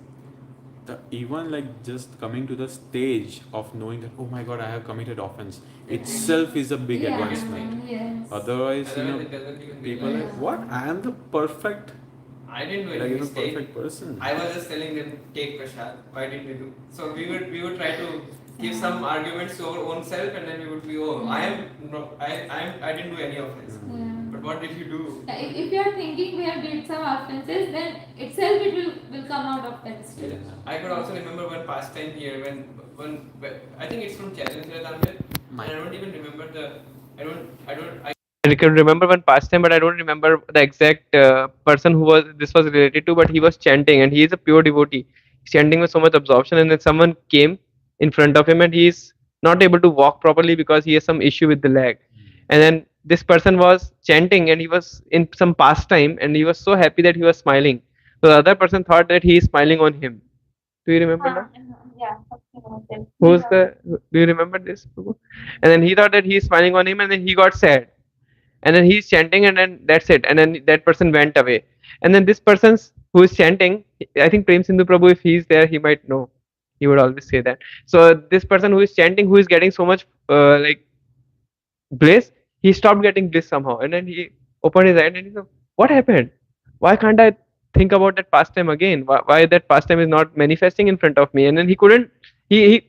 Even like just coming to the stage of knowing that, oh my God, I have committed offense itself is a big advancement. Yes. Otherwise, Otherwise, it doesn't even people be are like, what? I am the perfect, I didn't do like, any mistake. perfect person. I was just telling them take prasad. Why didn't they do? So we would try to give some arguments to our own self, and then we would be, oh, I didn't do any offense. Yeah. But what did you do? Yeah, if you are thinking we have did some offenses, then itself it will come out of that stage. I could also remember one pastime here when I think it's from Challenger, and I don't even remember I can remember one pastime, but I don't remember the exact person who this was related to. But he was chanting, and he is a pure devotee. He's chanting with so much absorption, and then someone came in front of him, and he is not able to walk properly because he has some issue with the leg. And then this person was chanting, and he was in some pastime, and he was so happy that he was smiling. So the other person thought that he is smiling on him. Do you remember that? Yeah, something like that. Who's the? Do you remember this? Prabhu? And then he thought that he is smiling on him, and then he got sad. And then he's chanting, and then that's it. And then that person went away. And then this person who is chanting, I think Prem Sindhu Prabhu, if he's there, he might know. He would always say that. So this person who is chanting, who is getting so much bliss, he stopped getting bliss somehow. And then he opened his eye and he said, "What happened? Why can't I think about that pastime again? Why that pastime is not manifesting in front of me?" And then he couldn't. He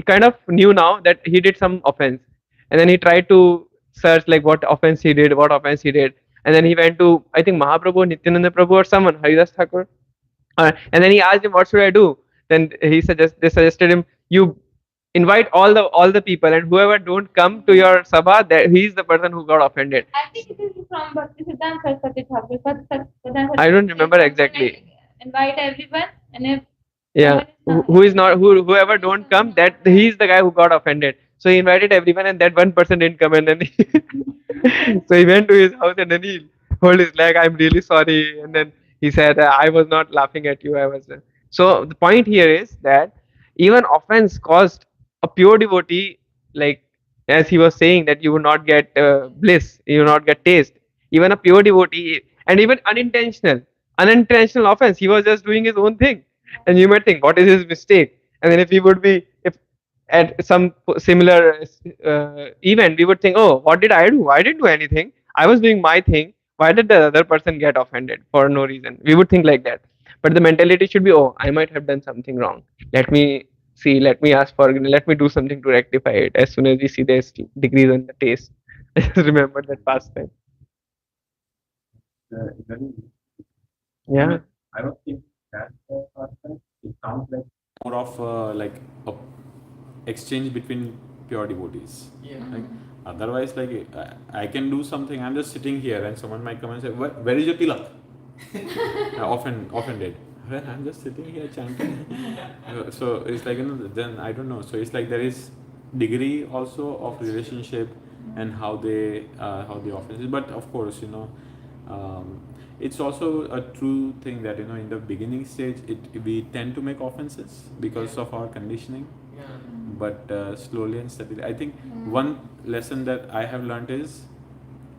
kind of knew now that he did some offense, and then he tried to search like what offense he did, and then he went to, I think, Mahaprabhu, Nityananda Prabhu, or someone, Haridas Thakur, and then he asked him, "What should I do?" Then they suggested him, "You invite all the people, and whoever don't come to your sabha, that he's the person who got offended." I think it is from Bhakti Siddhanta Saraswati Thakur. I don't remember exactly. Invite everyone, and if Yeah, whoever don't come, that he's the guy who got offended. So he invited everyone, and that one person didn't come, and then so he went to his house, and then he hold his leg. I'm really sorry. And then he said, I was not laughing at you. I was. So the point here is that even offense caused a pure devotee, like as he was saying, that you will not get bliss, you will not get taste. Even a pure devotee, and even unintentional offense, he was just doing his own thing. And you might think, what is his mistake? And then if he would be, if at some similar event, we would think, oh, what did I do? I didn't do anything. I was doing my thing. Why did the other person get offended for no reason? We would think like that. But the mentality should be, oh, I might have done something wrong. Let me see, let me ask for, let me do something to rectify it. As soon as we see there's degrees on the taste, just remember that past time. Very, Yeah. I don't think that's the first time. It sounds like More of like a exchange between pure devotees. Yeah. Like otherwise, like I can do something. I'm just sitting here, and someone might come and say, "Where is your tilak?" often did. Well, I'm just sitting here chanting. So it's like, then I don't know. So it's like there is degree also of relationship and how they often is. But of course, um, it's also a true thing that in the beginning stage we tend to make offenses because of our conditioning. Yeah. But slowly and steadily, I think one lesson that I have learned is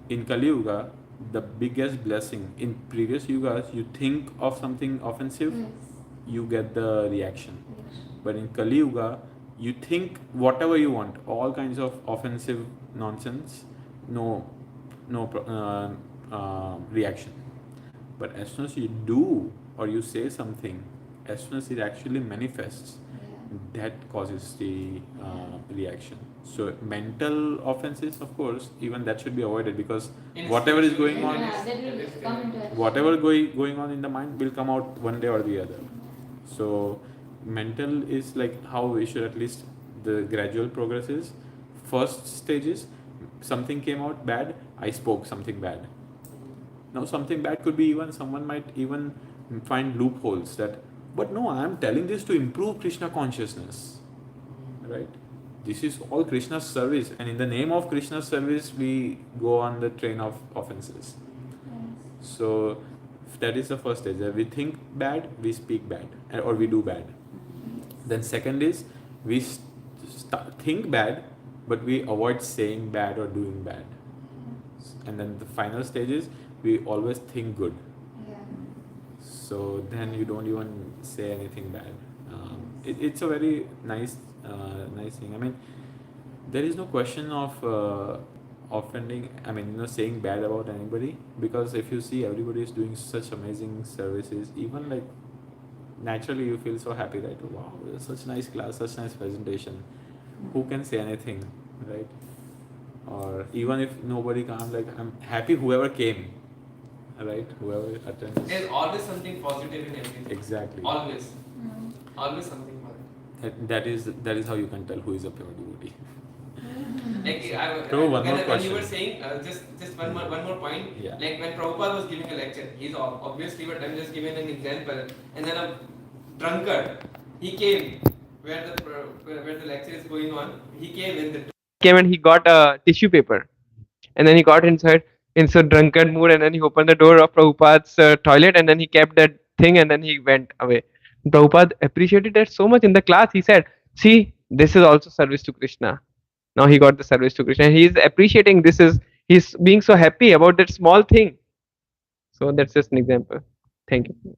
in Kali Yuga, the biggest blessing. In previous yugas, you think of something offensive, you get the reaction. But in Kali Yuga, you think whatever you want, all kinds of offensive nonsense, no reaction. But as soon as you do or you say something, as soon as it actually manifests, that causes the reaction. So mental offenses, of course, even that should be avoided, because whatever is going on, whatever going on in the mind will come out one day or the other. So mental is like how we should, at least the gradual progress is. First stage is something came out bad, I spoke something bad. Now something bad could be, even someone might even find loopholes that, but no, I am telling this to improve Krishna consciousness, right? This is all Krishna's service, and in the name of Krishna's service we go on the train of offenses. So that is the first stage, that we think bad, we speak bad, or we do bad. Then second is we think bad, but we avoid saying bad or doing bad. And then the final stage is we always think good. So then you don't even say anything bad. It's a very nice thing. I mean, there is no question of offending. I mean, saying bad about anybody, because if you see everybody is doing such amazing services, even like naturally you feel so happy, right? Wow, such nice class, such nice presentation. Who can say anything, right? Or even if nobody comes, like I'm happy whoever came, right? Whoever attended. There's always something positive in everything. Exactly. Always. Always something positive. That is how you can tell who is a pure devotee. Like Prabhu, one more when you question. were saying, just one more point. Yeah. Like when Prabhupada was giving a lecture, he's obviously, but I'm just giving an example. And then a drunkard, he came where the lecture is going on. He came and he got a tissue paper, and then he got inside in so drunkard mood, and then he opened the door of Prabhupada's toilet, and then he kept that thing, and then he went away. Prabhupada appreciated that so much in the class. He said, "See, this is also service to Krishna." Now he got the service to Krishna. He is appreciating this. He's being so happy about that small thing. So that's just an example. Thank you.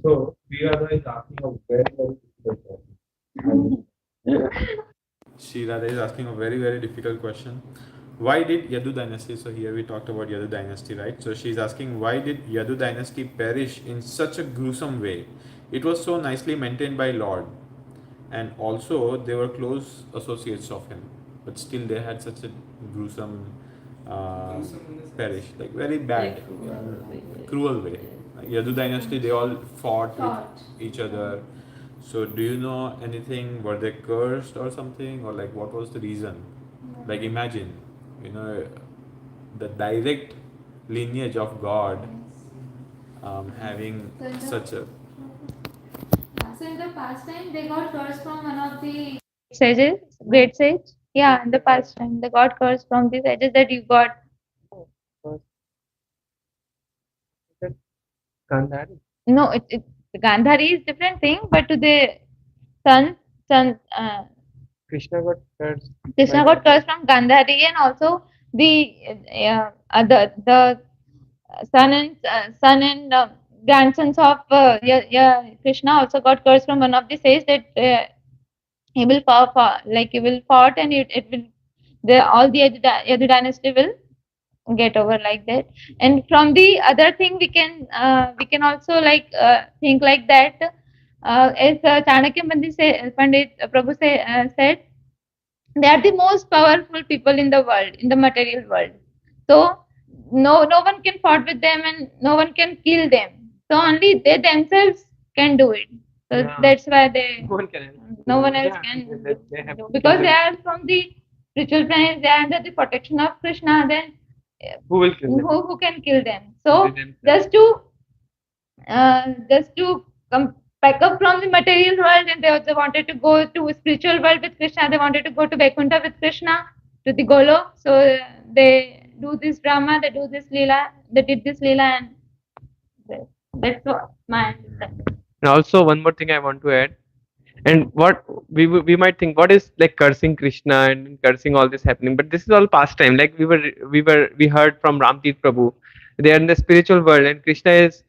so. We are is asking a very difficult question. Sri Radha is asking a very, very difficult question. Why did Yadu dynasty, so here we talked about Yadu dynasty, right? So she's asking, why did Yadu dynasty perish in such a gruesome way? It was so nicely maintained by Lord, and also they were close associates of him, but still they had such a gruesome perish, like very bad, cruel way. Like Yadu dynasty, they all fought with each other. So do you know anything? Were they cursed or something, or like what was the reason? Like imagine, the direct lineage of God having such a. So in the past time, they got cursed from one of the sages, great sage. Yeah, in the past time, they got cursed from the sages that you got Gandhari. No, it Gandhari is different thing, but to the son, son, Krishna got cursed. Krishna got cursed from Gandhari, and also the the son and grandsons of Krishna also got cursed from one of the says that he will like he will fought, and it will all the Yadu dynasty will get over like that. And from the other thing we can also like think like that, as Chanakya Pandit Prabhu said, they are the most powerful people in the world, in the material world. So no one can fight with them, and no one can kill them. So only they themselves can do it. So Yeah. that's why they No one can help. no one else Yeah, can they have do, because to they are from the spiritual planets. They are under the protection of Krishna. Then Who will kill them? who can kill them? So They themselves. just to pack up from the material world, and they also wanted to go to spiritual world with Krishna. They wanted to go to Vaikuntha with Krishna, to the Golok. So they do this drama, they do this leela, they did this leela, and that's what my understanding. And also one more thing I want to add. And what we might think, what is like cursing Krishna and cursing all this happening? But this is all pastime. Like we heard from Ramtit Prabhu, they are in the spiritual world, and Krishna is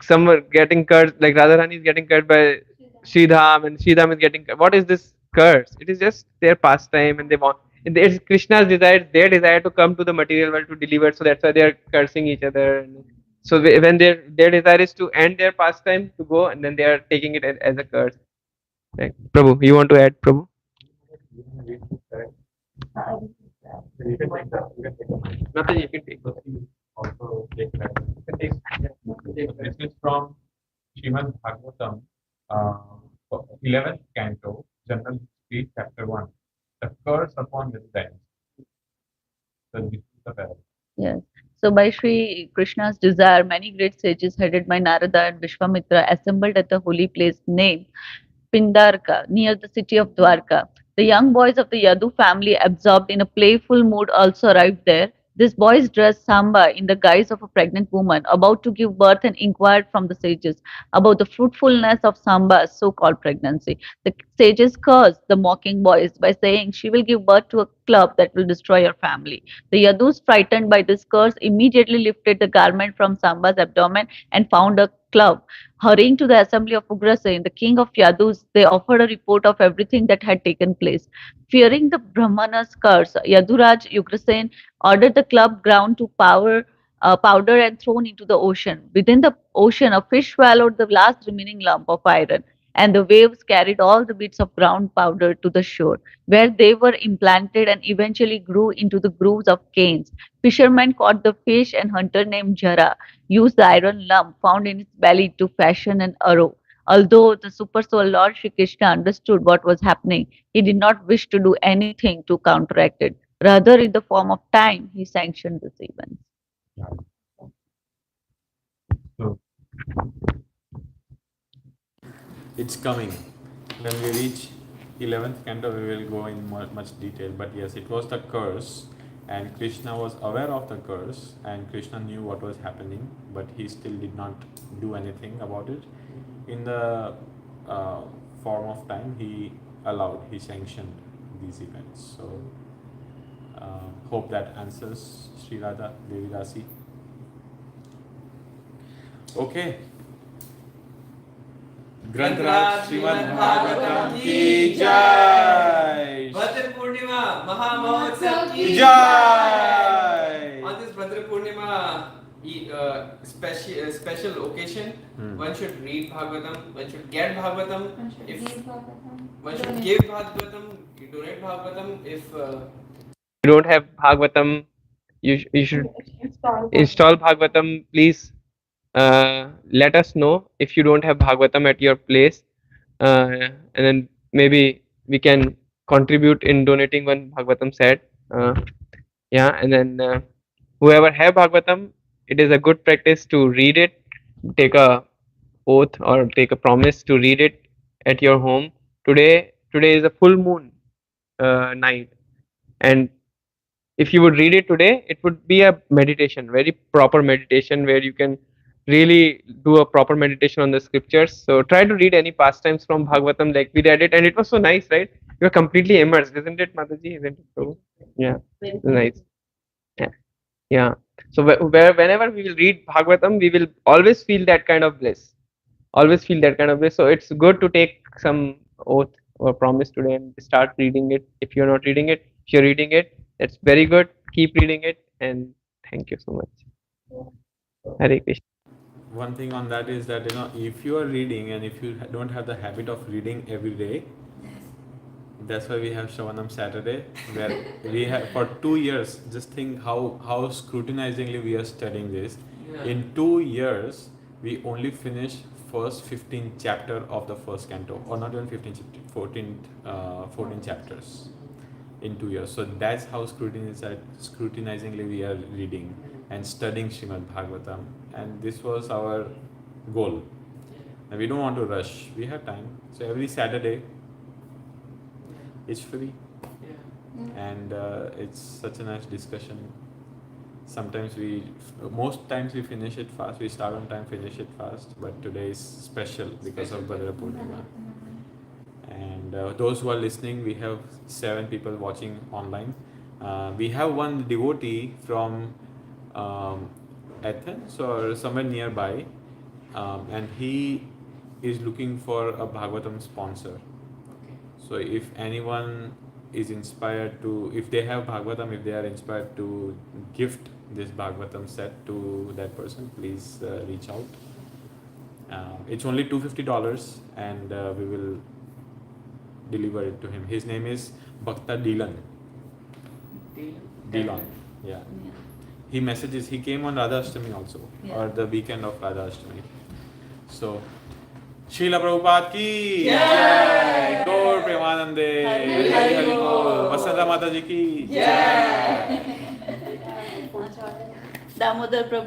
somewhere getting cursed. Like Radharani is getting cursed by Sridham, and Sridham is getting. What is this curse? It is just their pastime, and they want. It's Krishna's desire, their desire to come to the material world to deliver. So that's why they are cursing each other. So when their desire is to end their pastime to go, and then they are taking it as a curse. Right. Prabhu, you want to add, Prabhu? Nothing, you can take. Also take that. This is from Srimad Bhagavatam, 11th canto, General History, chapter 1. The curse upon his death. So this is the parable. Yes. So by Sri Krishna's desire, many great sages headed by Narada and Vishwamitra assembled at the holy place named Pindarka, near the city of Dwarka. The young boys of the Yadu family, absorbed in a playful mood, also arrived there. These boys dressed Samba in the guise of a pregnant woman about to give birth and inquired from the sages about the fruitfulness of Samba's so called pregnancy. The sages cursed the mocking boys by saying, "She will give birth to a club that will destroy your family." The Yadus, frightened by this curse, immediately lifted the garment from Samba's abdomen and found a club. Hurrying to the assembly of Ugrasen, the king of Yadus, they offered a report of everything that had taken place. Fearing the Brahmana's curse, Yaduraj Ugrasen ordered the club ground to powder and thrown into the ocean. Within the ocean, a fish swallowed the last remaining lump of iron, and the waves carried all the bits of ground powder to the shore, where they were implanted and eventually grew into the grooves of canes. Fishermen caught the fish, and hunter named Jara used the iron lump found in its belly to fashion an arrow. Although the super soul Lord Shri Krishna understood what was happening, he did not wish to do anything to counteract it. Rather, in the form of time, he sanctioned this event. So It's coming. When we reach 11th canto, we will go in much detail. But yes, it was the curse, and Krishna was aware of the curse, and Krishna knew what was happening, but he still did not do anything about it. In the form of time, he sanctioned these events. So, hope that answers Sri Radha Devi Dasi. Okay. ग्रंथराज Shrimad Bhagavatam की जय. Bhadra Purnima Mahamahotsav ki जय. On this Bhadra Purnima special occasion, one should read Bhagavatam, one should get Bhagavatam, one should give Bhagavatam, you donate Bhagavatam. If you don't have Bhagavatam, you should install Bhagavatam. Please let us know if you don't have Bhagavatam at your place, and then maybe we can contribute in donating one Bhagavatam set. Yeah, and then whoever have Bhagavatam, it is a good practice to read it, take a oath or take a promise to read it at your home. Today is a full moon night, and if you would read it today, it would be a meditation, very proper meditation, where you can really do a proper meditation on the scriptures. So try to read any pastimes from Bhagavatam, like we read it, and it was so nice, right? You are completely immersed, isn't it, Mataji? Isn't it so? Yeah, Very nice. Yeah, yeah. So whenever we will read Bhagavatam, we will always feel that kind of bliss. Always feel that kind of bliss. So it's good to take some oath or promise today and start reading it. If you're not reading it, if you're reading it, that's very good. Keep reading it, and thank you so much. Hare Krishna. One thing on that is that, if you are reading and if you don't have the habit of reading every day, that's why we have Sravanam Saturday, where we have for 2 years. Just think how scrutinizingly we are studying this. In 2 years, we only finished first 15 chapter of the first canto, or not even 15, 14 chapters in 2 years. So that's how scrutinizingly we are reading and studying Srimad Bhagavatam. And this was our goal. And we don't want to rush. We have time. So every Saturday, it's free. And it's such a nice discussion. Sometimes most times we finish it fast. We start on time, finish it fast. But today is special because of Bhadra Purnima. And those who are listening, we have 7 people watching online. We have one devotee from Athens or somewhere nearby, and he is looking for a Bhagavatam sponsor. So if anyone is inspired to, if they have Bhagavatam, if they are inspired to gift this Bhagavatam set to that person, please reach out. It's only $250, and we will deliver it to him. His name is Bhakta Dilan. Dilan, yeah. He messages, he came on Radha Ashtami also, or the weekend of Radha Ashtami. So, Srila Prabhupada ki jai, Gaur Premanande, Hari Hari Bol, Vasanta Mataji ki jai. Damodar Prabhu